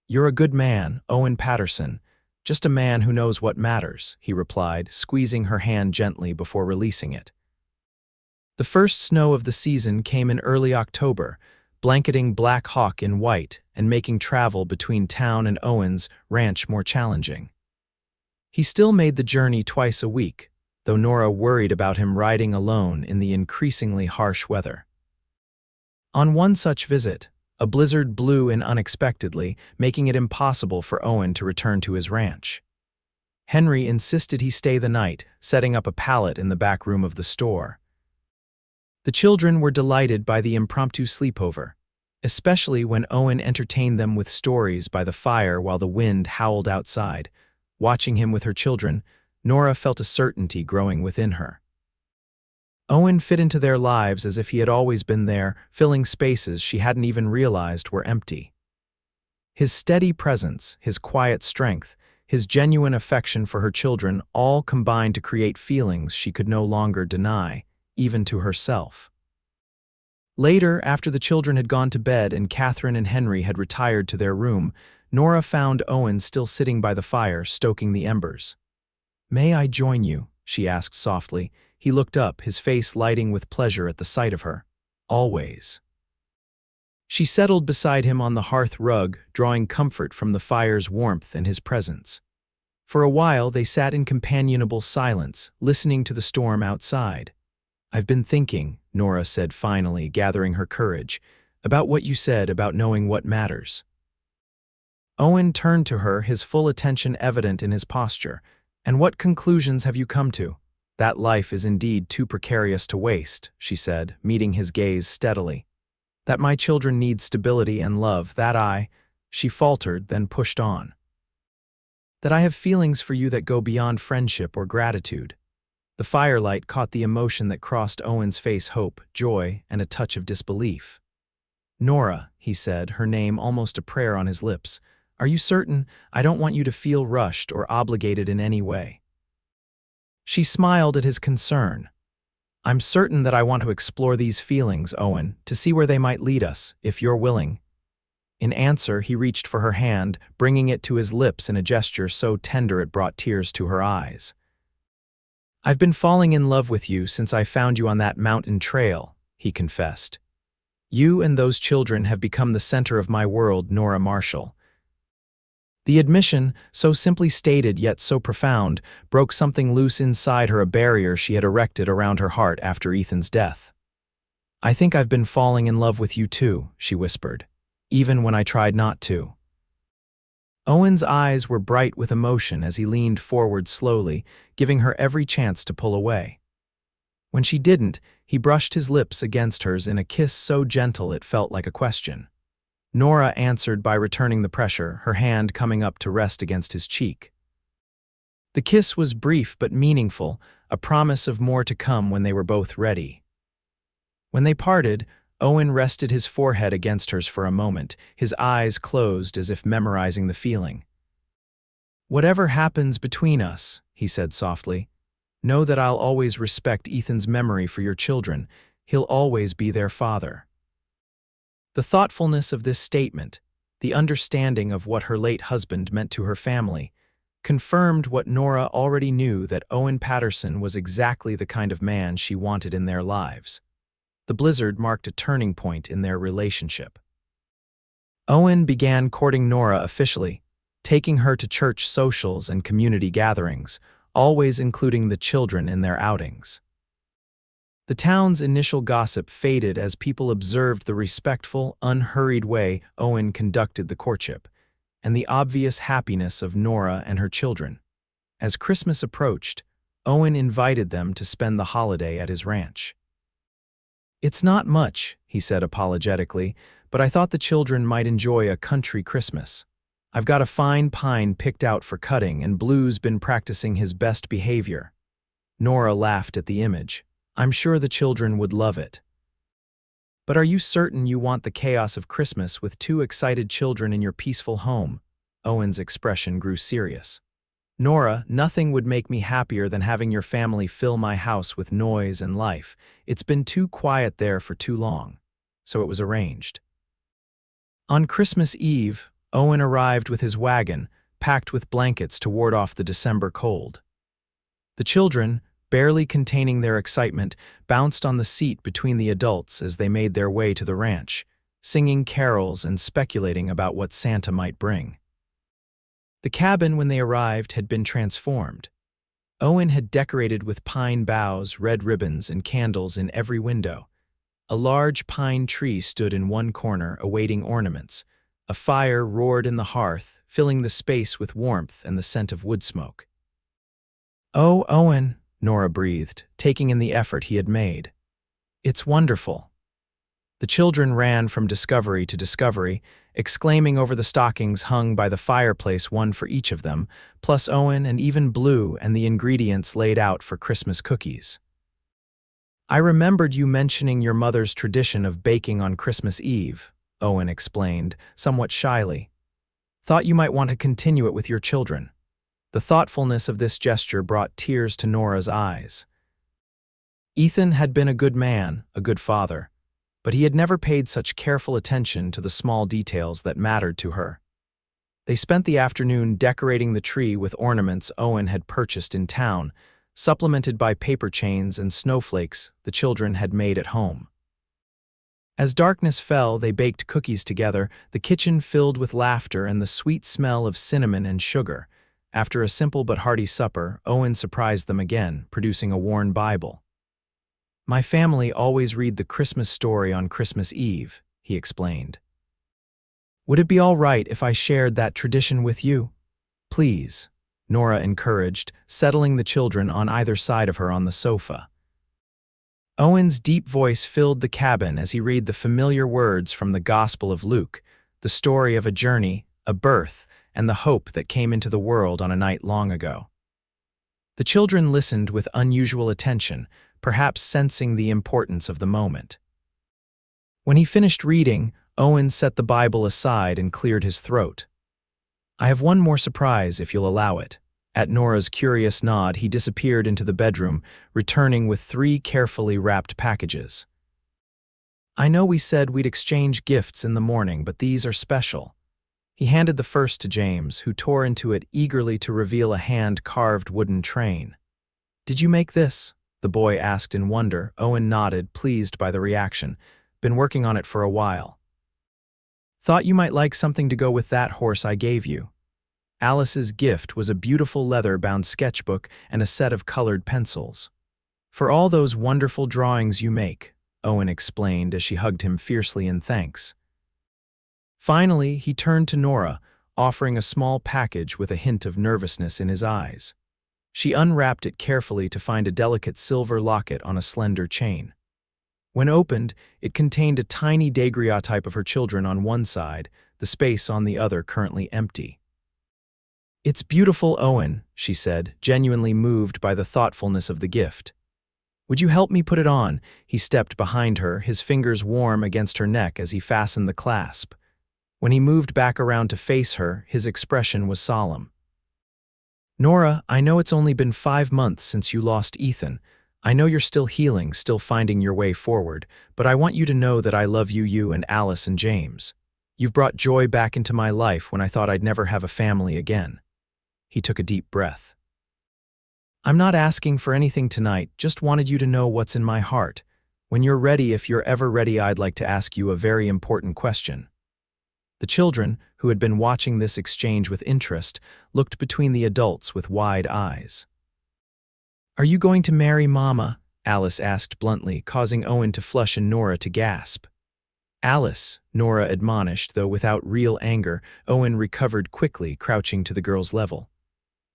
"You're a good man, Owen Patterson. Just a man who knows what matters," he replied, squeezing her hand gently before releasing it. The first snow of the season came in early October, blanketing Black Hawk in white and making travel between town and Owen's ranch more challenging. He still made the journey twice a week, though Nora worried about him riding alone in the increasingly harsh weather. On one such visit, a blizzard blew in unexpectedly, making it impossible for Owen to return to his ranch. Henry insisted he stay the night, setting up a pallet in the back room of the store. The children were delighted by the impromptu sleepover, especially when Owen entertained them with stories by the fire while the wind howled outside. Watching him with her children, Nora felt a certainty growing within her. Owen fit into their lives as if he had always been there, filling spaces she hadn't even realized were empty. His steady presence, his quiet strength, his genuine affection for her children all combined to create feelings she could no longer deny, even to herself. Later, after the children had gone to bed and Catherine and Henry had retired to their room, Nora found Owen still sitting by the fire, stoking the embers. "May I join you?" she asked softly. He looked up, his face lighting with pleasure at the sight of her. "Always." She settled beside him on the hearth rug, drawing comfort from the fire's warmth and his presence. For a while they sat in companionable silence, listening to the storm outside. "I've been thinking," Nora said finally, gathering her courage, "about what you said about knowing what matters." Owen turned to her, his full attention evident in his posture. "And what conclusions have you come to?" "That life is indeed too precarious to waste," she said, meeting his gaze steadily. "That my children need stability and love, that I—" She faltered, then pushed on. "That I have feelings for you that go beyond friendship or gratitude." The firelight caught the emotion that crossed Owen's face: hope, joy, and a touch of disbelief. "Nora," he said, her name almost a prayer on his lips, "are you certain? I don't want you to feel rushed or obligated in any way." She smiled at his concern. "I'm certain that I want to explore these feelings, Owen, to see where they might lead us, if you're willing." In answer, he reached for her hand, bringing it to his lips in a gesture so tender it brought tears to her eyes. "I've been falling in love with you since I found you on that mountain trail," he confessed. "You and those children have become the center of my world, Nora Marshall." The admission, so simply stated yet so profound, broke something loose inside her, a barrier she had erected around her heart after Ethan's death. "I think I've been falling in love with you too," she whispered, "even when I tried not to." Owen's eyes were bright with emotion as he leaned forward slowly, giving her every chance to pull away. When she didn't, he brushed his lips against hers in a kiss so gentle it felt like a question. Nora answered by returning the pressure, her hand coming up to rest against his cheek. The kiss was brief but meaningful, a promise of more to come when they were both ready. When they parted, Owen rested his forehead against hers for a moment, his eyes closed as if memorizing the feeling. "Whatever happens between us," he said softly, "know that I'll always respect Ethan's memory for your children. He'll always be their father." The thoughtfulness of this statement, the understanding of what her late husband meant to her family, confirmed what Nora already knew, that Owen Patterson was exactly the kind of man she wanted in their lives. The blizzard marked a turning point in their relationship. Owen began courting Nora officially, taking her to church socials and community gatherings, always including the children in their outings. The town's initial gossip faded as people observed the respectful, unhurried way Owen conducted the courtship, and the obvious happiness of Nora and her children. As Christmas approached, Owen invited them to spend the holiday at his ranch. "It's not much," he said apologetically, "but I thought the children might enjoy a country Christmas. I've got a fine pine picked out for cutting, and Blue's been practicing his best behavior." Nora laughed at the image. "I'm sure the children would love it." "But are you certain you want the chaos of Christmas with two excited children in your peaceful home?" Owen's expression grew serious. "Nora, nothing would make me happier than having your family fill my house with noise and life. It's been too quiet there for too long." So it was arranged. On Christmas Eve, Owen arrived with his wagon, packed with blankets to ward off the December cold. The children, barely containing their excitement, bounced on the seat between the adults as they made their way to the ranch, singing carols and speculating about what Santa might bring. The cabin, when they arrived, had been transformed. Owen had decorated with pine boughs, red ribbons, and candles in every window. A large pine tree stood in one corner, awaiting ornaments. A fire roared in the hearth, filling the space with warmth and the scent of wood smoke. "Oh, Owen," Nora breathed, taking in the effort he had made. "It's wonderful." The children ran from discovery to discovery, exclaiming over the stockings hung by the fireplace, one for each of them, plus Owen and even Blue, and the ingredients laid out for Christmas cookies. "I remembered you mentioning your mother's tradition of baking on Christmas Eve," Owen explained, somewhat shyly. "Thought you might want to continue it with your children." The thoughtfulness of this gesture brought tears to Nora's eyes. Ethan had been a good man, a good father, but he had never paid such careful attention to the small details that mattered to her. They spent the afternoon decorating the tree with ornaments Owen had purchased in town, supplemented by paper chains and snowflakes the children had made at home. As darkness fell, they baked cookies together, the kitchen filled with laughter and the sweet smell of cinnamon and sugar. After a simple but hearty supper, Owen surprised them again, producing a worn Bible. "My family always read the Christmas story on Christmas Eve," he explained. "Would it be all right if I shared that tradition with you?" "Please," Nora encouraged, settling the children on either side of her on the sofa. Owen's deep voice filled the cabin as he read the familiar words from the Gospel of Luke, the story of a journey, a birth, and the hope that came into the world on a night long ago. The children listened with unusual attention, perhaps sensing the importance of the moment. When he finished reading, Owen set the Bible aside and cleared his throat. "I have one more surprise, if you'll allow it." At Nora's curious nod, he disappeared into the bedroom, returning with 3 carefully wrapped packages. "I know we said we'd exchange gifts in the morning, but these are special." He handed the first to James, who tore into it eagerly to reveal a hand-carved wooden train. "Did you make this?" the boy asked in wonder. Owen nodded, pleased by the reaction. "Been working on it for a while." "Thought you might like something to go with that horse I gave you." Alice's gift was a beautiful leather-bound sketchbook and a set of colored pencils. "For all those wonderful drawings you make," Owen explained as she hugged him fiercely in thanks. Finally, he turned to Nora, offering a small package with a hint of nervousness in his eyes. She unwrapped it carefully to find a delicate silver locket on a slender chain. When opened, it contained a tiny daguerreotype of her children on one side, the space on the other currently empty. "It's beautiful, Owen," she said, genuinely moved by the thoughtfulness of the gift. "Would you help me put it on?" He stepped behind her, his fingers warm against her neck as he fastened the clasp. When he moved back around to face her, his expression was solemn. "Nora, I know it's only been 5 months since you lost Ethan. I know you're still healing, still finding your way forward, but I want you to know that I love you and Alice and James. You've brought joy back into my life when I thought I'd never have a family again." He took a deep breath. "I'm not asking for anything tonight, just wanted you to know what's in my heart. When you're ready, if you're ever ready, I'd like to ask you a very important question." The children, who had been watching this exchange with interest, looked between the adults with wide eyes. "Are you going to marry Mama?" Alice asked bluntly, causing Owen to flush and Nora to gasp. "Alice," Nora admonished, though without real anger. Owen recovered quickly, crouching to the girl's level.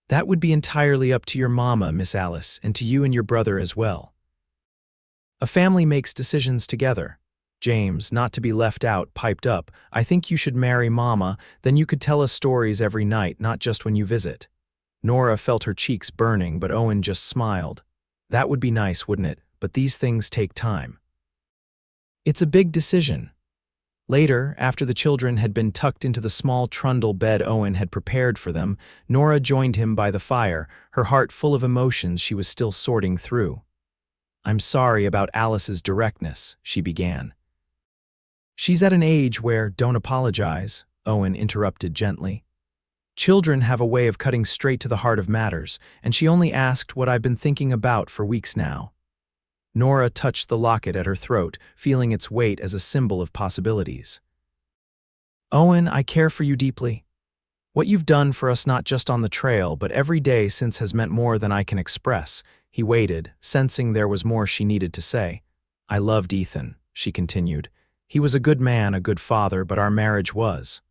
"That would be entirely up to your mama, Miss Alice, and to you and your brother as well. A family makes decisions together." James, not to be left out, piped up, "I think you should marry Mama, then you could tell us stories every night, not just when you visit." Nora felt her cheeks burning, but Owen just smiled. "That would be nice, wouldn't it? But these things take time." "It's a big decision." Later, after the children had been tucked into the small trundle bed Owen had prepared for them, Nora joined him by the fire, her heart full of emotions she was still sorting through. "I'm sorry about Alice's directness," she began. "She's at an age where, don't apologize," Owen interrupted gently. "Children have a way of cutting straight to the heart of matters, and she only asked what I've been thinking about for weeks now." Nora touched the locket at her throat, feeling its weight as a symbol of possibilities. "Owen, I care for you deeply. What you've done for us not just on the trail, but every day since has meant more than I can express." He waited, sensing there was more she needed to say. "I loved Ethan," she continued. "He was a good man, a good father, but our marriage was."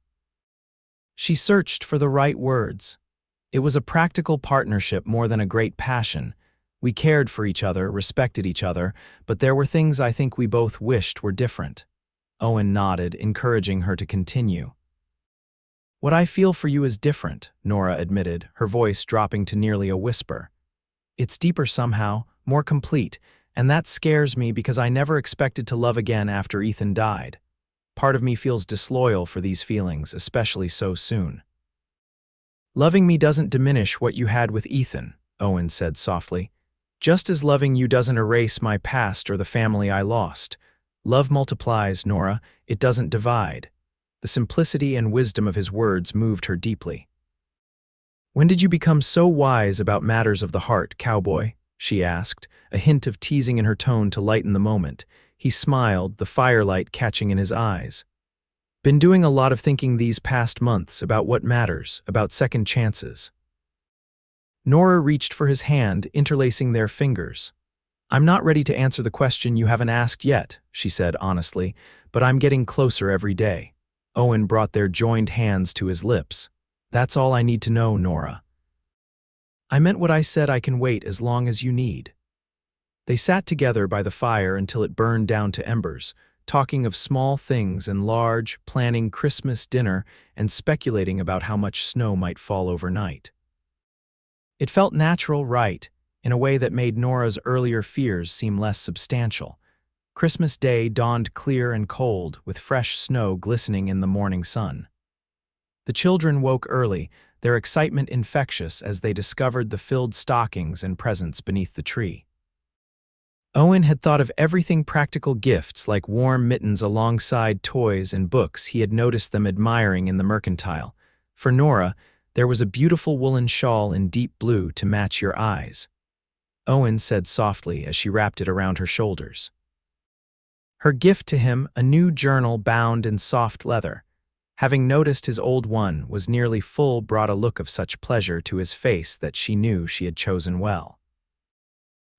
She searched for the right words. "It was a practical partnership more than a great passion. We cared for each other, respected each other, but there were things I think we both wished were different." Owen nodded, encouraging her to continue. "What I feel for you is different," Nora admitted, her voice dropping to nearly a whisper. "It's deeper somehow, more complete, and that scares me because I never expected to love again after Ethan died. Part of me feels disloyal for these feelings, especially so soon." "Loving me doesn't diminish what you had with Ethan," Owen said softly. "Just as loving you doesn't erase my past or the family I lost. Love multiplies, Nora, it doesn't divide." The simplicity and wisdom of his words moved her deeply. "When did you become so wise about matters of the heart, Cowboy?" she asked, a hint of teasing in her tone to lighten the moment. He smiled, the firelight catching in his eyes. "Been doing a lot of thinking these past months about what matters, about second chances." Nora reached for his hand, interlacing their fingers. "I'm not ready to answer the question you haven't asked yet," she said honestly, "but I'm getting closer every day." Owen brought their joined hands to his lips. "That's all I need to know, Nora." "I meant what I said. I can wait as long as you need." They sat together by the fire until it burned down to embers, talking of small things and large, planning Christmas dinner and speculating about how much snow might fall overnight. It felt natural, right, in a way that made Nora's earlier fears seem less substantial. Christmas Day dawned clear and cold, with fresh snow glistening in the morning sun. The children woke early, their excitement infectious as they discovered the filled stockings and presents beneath the tree. Owen had thought of everything practical gifts like warm mittens alongside toys and books he had noticed them admiring in the mercantile. For Nora, there was a beautiful woolen shawl in deep blue to match your eyes, Owen said softly as she wrapped it around her shoulders. Her gift to him, a new journal bound in soft leather. Having noticed his old one was nearly full, brought a look of such pleasure to his face that she knew she had chosen well.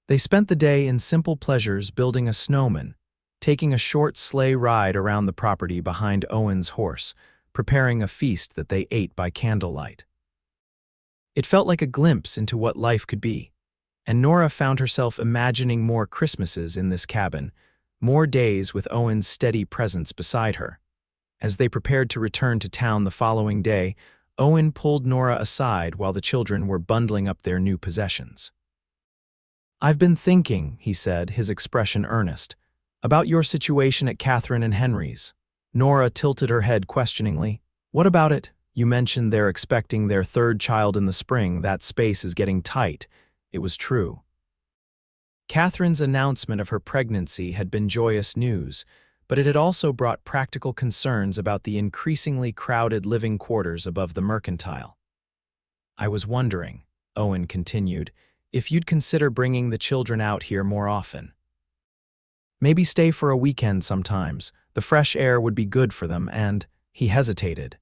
They spent the day in simple pleasures, building a snowman, taking a short sleigh ride around the property behind Owen's horse, preparing a feast that they ate by candlelight. It felt like a glimpse into what life could be, and Nora found herself imagining more Christmases in this cabin, more days with Owen's steady presence beside her. As they prepared to return to town the following day, Owen pulled Nora aside while the children were bundling up their new possessions. "I've been thinking," he said, his expression earnest, "about your situation at Catherine and Henry's." Nora tilted her head questioningly. "What about it? You mentioned they're expecting their third child in the spring. That space is getting tight." It was true. Catherine's announcement of her pregnancy had been joyous news, but it had also brought practical concerns about the increasingly crowded living quarters above the mercantile. "I was wondering," Owen continued, "if you'd consider bringing the children out here more often. Maybe stay for a weekend sometimes. The fresh air would be good for them, and—" he hesitated.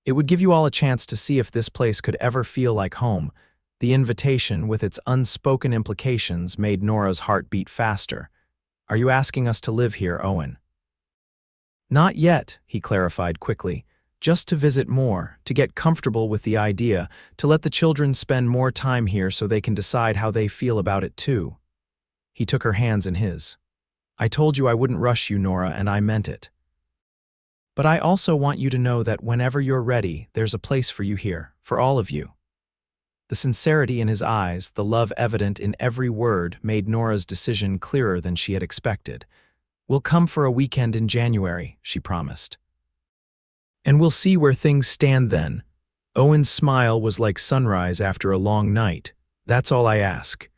"It would give you all a chance to see if this place could ever feel like home." The invitation, with its unspoken implications, made Nora's heart beat faster. "Are you asking us to live here, Owen?" "Not yet," he clarified quickly. "Just to visit more, to get comfortable with the idea, to let the children spend more time here so they can decide how they feel about it too." He took her hands in his. "I told you I wouldn't rush you, Nora, and I meant it. But I also want you to know that whenever you're ready, there's a place for you here, for all of you." The sincerity in his eyes, the love evident in every word, made Nora's decision clearer than she had expected. "We'll come for a weekend in January," she promised. "And we'll see where things stand then." Owen's smile was like sunrise after a long night. "That's all I ask."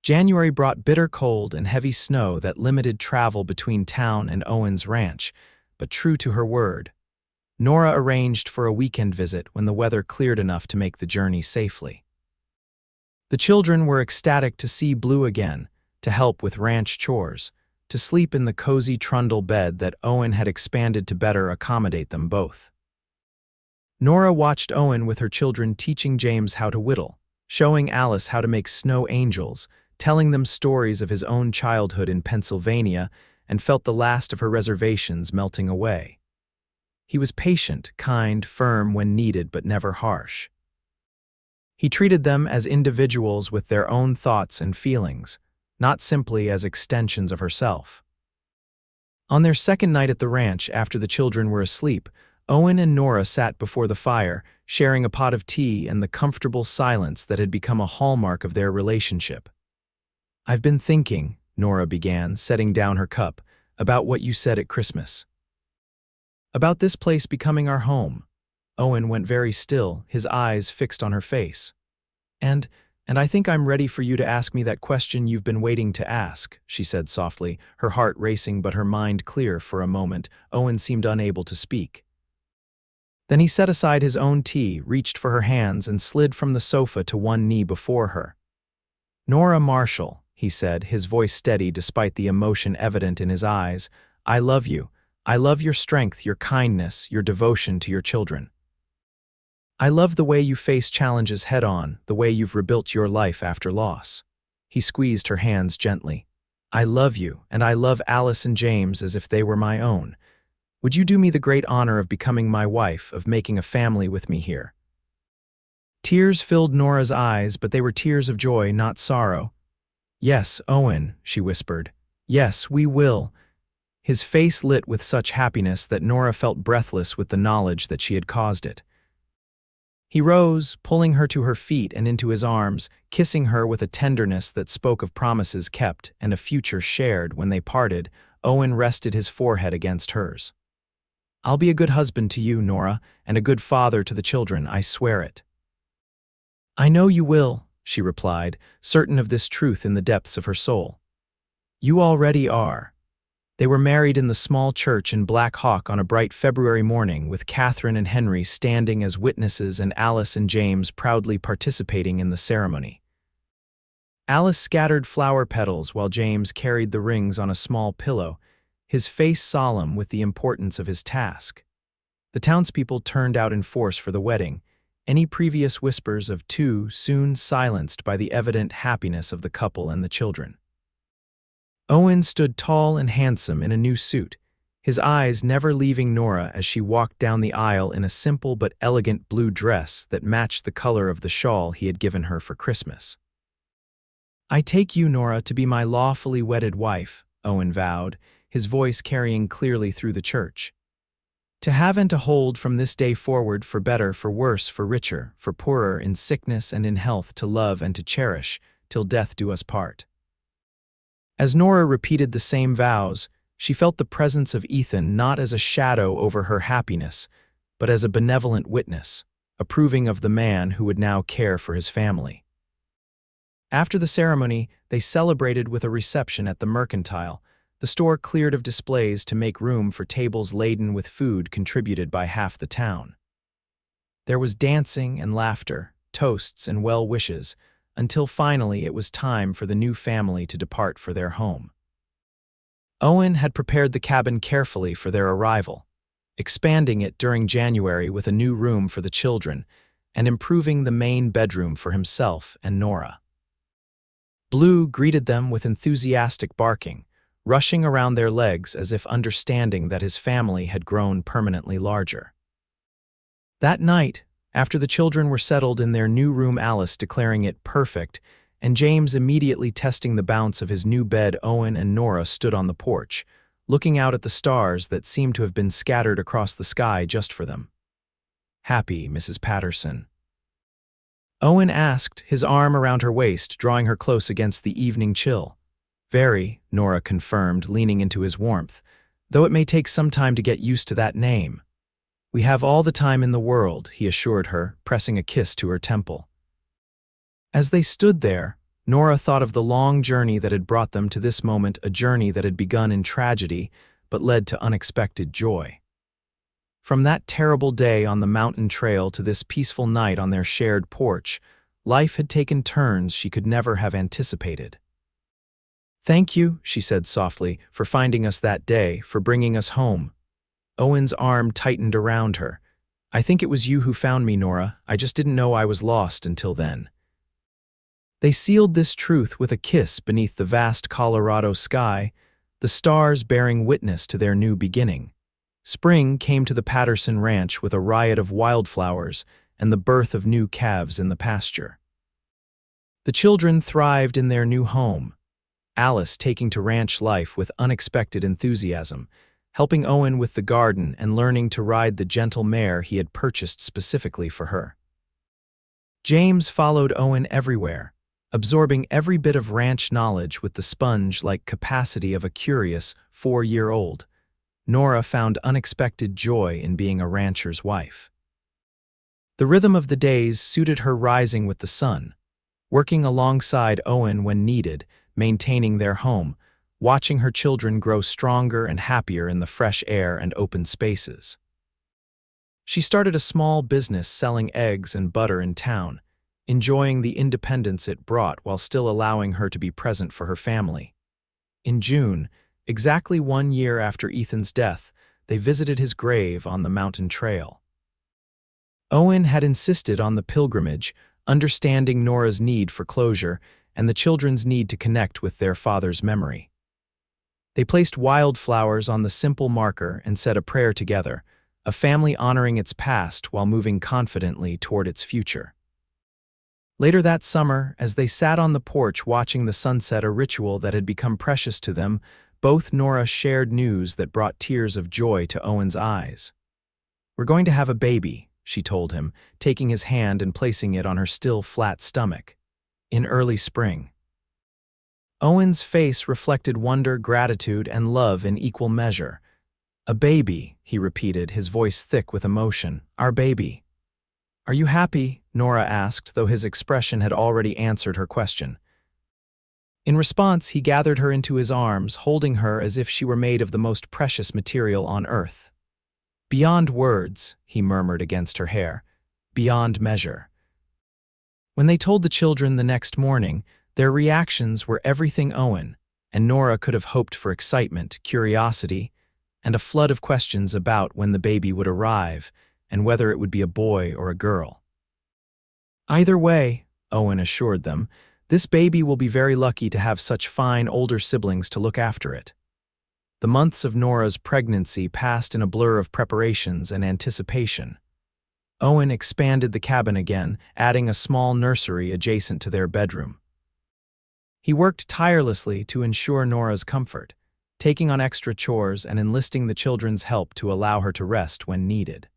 January brought bitter cold and heavy snow that limited travel between town and Owen's ranch, but true to her word, Nora arranged for a weekend visit when the weather cleared enough to make the journey safely. The children were ecstatic to see Blue again, to help with ranch chores, to sleep in the cozy trundle bed that Owen had expanded to better accommodate them both. Nora watched Owen with her children teaching James how to whittle, showing Alice how to make snow angels, telling them stories of his own childhood in Pennsylvania, and felt the last of her reservations melting away. He was patient, kind, firm when needed, but never harsh. He treated them as individuals with their own thoughts and feelings, not simply as extensions of herself. On their second night at the ranch, after the children were asleep, Owen and Nora sat before the fire, sharing a pot of tea and the comfortable silence that had become a hallmark of their relationship. "I've been thinking," Nora began, setting down her cup, "about what you said at Christmas. About this place becoming our home." Owen went very still, his eyes fixed on her face. And I think I'm ready for you to ask me that question you've been waiting to ask," she said softly, her heart racing but her mind clear. For a moment, Owen seemed unable to speak. Then he set aside his own tea, reached for her hands, and slid from the sofa to one knee before her. "Nora Marshall," he said, his voice steady despite the emotion evident in his eyes, "I love you. I love your strength, your kindness, your devotion to your children. I love the way you face challenges head-on, the way you've rebuilt your life after loss." He squeezed her hands gently. "I love you, and I love Alice and James as if they were my own. Would you do me the great honor of becoming my wife, of making a family with me here?" Tears filled Nora's eyes, but they were tears of joy, not sorrow. "Yes, Owen," she whispered. "Yes, we will." His face lit with such happiness that Nora felt breathless with the knowledge that she had caused it. He rose, pulling her to her feet and into his arms, kissing her with a tenderness that spoke of promises kept and a future shared. When they parted, Owen rested his forehead against hers. "I'll be a good husband to you, Nora, and a good father to the children, I swear it." "I know you will," she replied, certain of this truth in the depths of her soul. "You already are." They were married in the small church in Black Hawk on a bright February morning, with Catherine and Henry standing as witnesses and Alice and James proudly participating in the ceremony. Alice scattered flower petals while James carried the rings on a small pillow, his face solemn with the importance of his task. The townspeople turned out in force for the wedding, any previous whispers of two soon silenced by the evident happiness of the couple and the children. Owen stood tall and handsome in a new suit, his eyes never leaving Nora as she walked down the aisle in a simple but elegant blue dress that matched the color of the shawl he had given her for Christmas. "I take you, Nora, to be my lawfully wedded wife," Owen vowed, his voice carrying clearly through the church. "To have and to hold from this day forward, for better, for worse, for richer, for poorer, in sickness and in health, to love and to cherish, till death do us part." As Nora repeated the same vows, she felt the presence of Ethan not as a shadow over her happiness, but as a benevolent witness, approving of the man who would now care for his family. After the ceremony, they celebrated with a reception at the Mercantile, the store cleared of displays to make room for tables laden with food contributed by half the town. There was dancing and laughter, toasts and well wishes, until finally it was time for the new family to depart for their home. Owen had prepared the cabin carefully for their arrival, expanding it during January with a new room for the children and improving the main bedroom for himself and Nora. Blue greeted them with enthusiastic barking, rushing around their legs as if understanding that his family had grown permanently larger. That night, after the children were settled in their new room, Alice declaring it perfect, and James immediately testing the bounce of his new bed, Owen and Nora stood on the porch, looking out at the stars that seemed to have been scattered across the sky just for them. "Happy, Mrs. Patterson?" Owen asked, his arm around her waist, drawing her close against the evening chill. "Very," Nora confirmed, leaning into his warmth, "though it may take some time to get used to that name." "We have all the time in the world," he assured her, pressing a kiss to her temple. As they stood there, Nora thought of the long journey that had brought them to this moment, a journey that had begun in tragedy but led to unexpected joy. From that terrible day on the mountain trail to this peaceful night on their shared porch, life had taken turns she could never have anticipated. "Thank you," she said softly, "for finding us that day, for bringing us home." Owen's arm tightened around her. "I think it was you who found me, Nora. I just didn't know I was lost until then." They sealed this truth with a kiss beneath the vast Colorado sky, the stars bearing witness to their new beginning. Spring came to the Patterson ranch with a riot of wildflowers and the birth of new calves in the pasture. The children thrived in their new home, Alice taking to ranch life with unexpected enthusiasm, helping Owen with the garden and learning to ride the gentle mare he had purchased specifically for her. James followed Owen everywhere, absorbing every bit of ranch knowledge with the sponge-like capacity of a curious 4-year-old. Nora found unexpected joy in being a rancher's wife. The rhythm of the days suited her, rising with the sun, working alongside Owen when needed, maintaining their home, watching her children grow stronger and happier in the fresh air and open spaces. She started a small business selling eggs and butter in town, enjoying the independence it brought while still allowing her to be present for her family. In June, exactly 1 year after Ethan's death, they visited his grave on the mountain trail. Owen had insisted on the pilgrimage, understanding Nora's need for closure and the children's need to connect with their father's memory. They placed wildflowers on the simple marker and said a prayer together, a family honoring its past while moving confidently toward its future. Later that summer, as they sat on the porch watching the sunset, a ritual that had become precious to them, both Nora shared news that brought tears of joy to Owen's eyes. "We're going to have a baby," she told him, taking his hand and placing it on her still flat stomach. In early spring. Owen's face reflected wonder, gratitude, and love in equal measure. "A baby," he repeated, his voice thick with emotion. "Our baby." "Are you happy?" Nora asked, though his expression had already answered her question. In response, he gathered her into his arms, holding her as if she were made of the most precious material on earth. "Beyond words," he murmured against her hair. "Beyond measure." When they told the children the next morning, their reactions were everything Owen and Nora could have hoped for: excitement, curiosity, and a flood of questions about when the baby would arrive and whether it would be a boy or a girl. "Either way," Owen assured them, "this baby will be very lucky to have such fine older siblings to look after it." The months of Nora's pregnancy passed in a blur of preparations and anticipation. Owen expanded the cabin again, adding a small nursery adjacent to their bedroom. He worked tirelessly to ensure Nora's comfort, taking on extra chores and enlisting the children's help to allow her to rest when needed.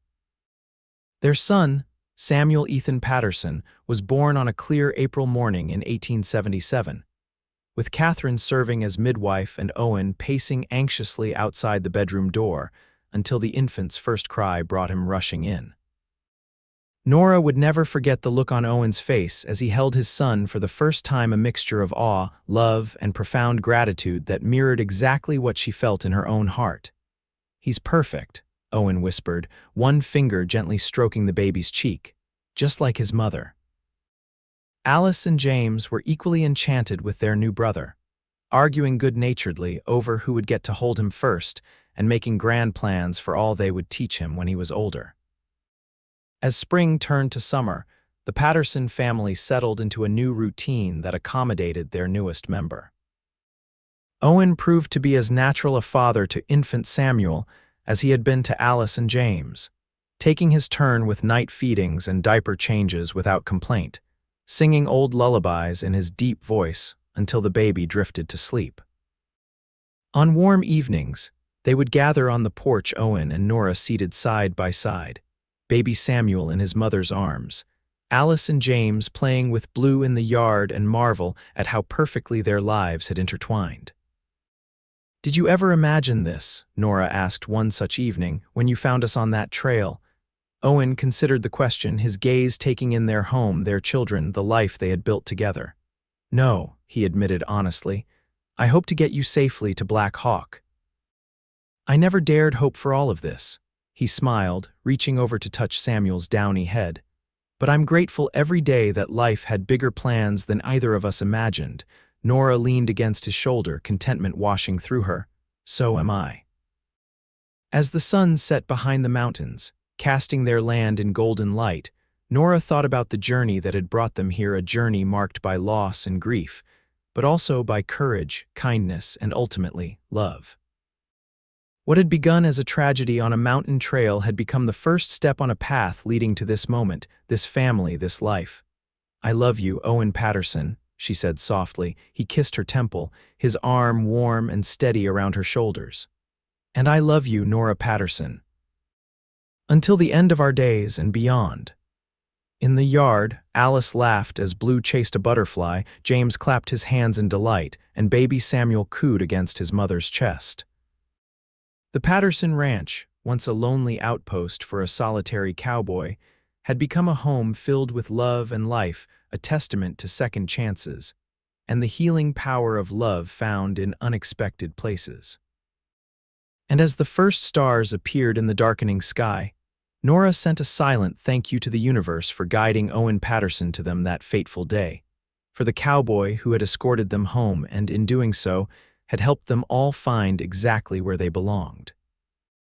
Their son, Samuel Ethan Patterson, was born on a clear April morning in 1877, with Catherine serving as midwife and Owen pacing anxiously outside the bedroom door until the infant's first cry brought him rushing in. Nora would never forget the look on Owen's face as he held his son for the first time, a mixture of awe, love, and profound gratitude that mirrored exactly what she felt in her own heart. "He's perfect," Owen whispered, one finger gently stroking the baby's cheek, "just like his mother." Alice and James were equally enchanted with their new brother, arguing good-naturedly over who would get to hold him first and making grand plans for all they would teach him when he was older. As spring turned to summer, the Patterson family settled into a new routine that accommodated their newest member. Owen proved to be as natural a father to infant Samuel as he had been to Alice and James, taking his turn with night feedings and diaper changes without complaint, singing old lullabies in his deep voice until the baby drifted to sleep. On warm evenings, they would gather on the porch, Owen and Nora seated side by side, baby Samuel in his mother's arms, Alice and James playing with Blue in the yard, and marvel at how perfectly their lives had intertwined. "Did you ever imagine this?" Nora asked one such evening, "when you found us on that trail?" Owen considered the question, his gaze taking in their home, their children, the life they had built together. "No," he admitted honestly. "I hope to get you safely to Black Hawk." "I never dared hope for all of this." He smiled, reaching over to touch Samuel's downy head. "But I'm grateful every day that life had bigger plans than either of us imagined." Nora leaned against his shoulder, contentment washing through her. "So am I." As the sun set behind the mountains, casting their land in golden light, Nora thought about the journey that had brought them here, a journey marked by loss and grief, but also by courage, kindness, and ultimately, love. What had begun as a tragedy on a mountain trail had become the first step on a path leading to this moment, this family, this life. "I love you, Owen Patterson," she said softly. He kissed her temple, his arm warm and steady around her shoulders. "And I love you, Nora Patterson. Until the end of our days and beyond." In the yard, Alice laughed as Blue chased a butterfly, James clapped his hands in delight, and baby Samuel cooed against his mother's chest. The Patterson Ranch, once a lonely outpost for a solitary cowboy, had become a home filled with love and life, a testament to second chances, and the healing power of love found in unexpected places. And as the first stars appeared in the darkening sky, Nora sent a silent thank you to the universe for guiding Owen Patterson to them that fateful day, for the cowboy who had escorted them home and, in doing so, had helped them all find exactly where they belonged.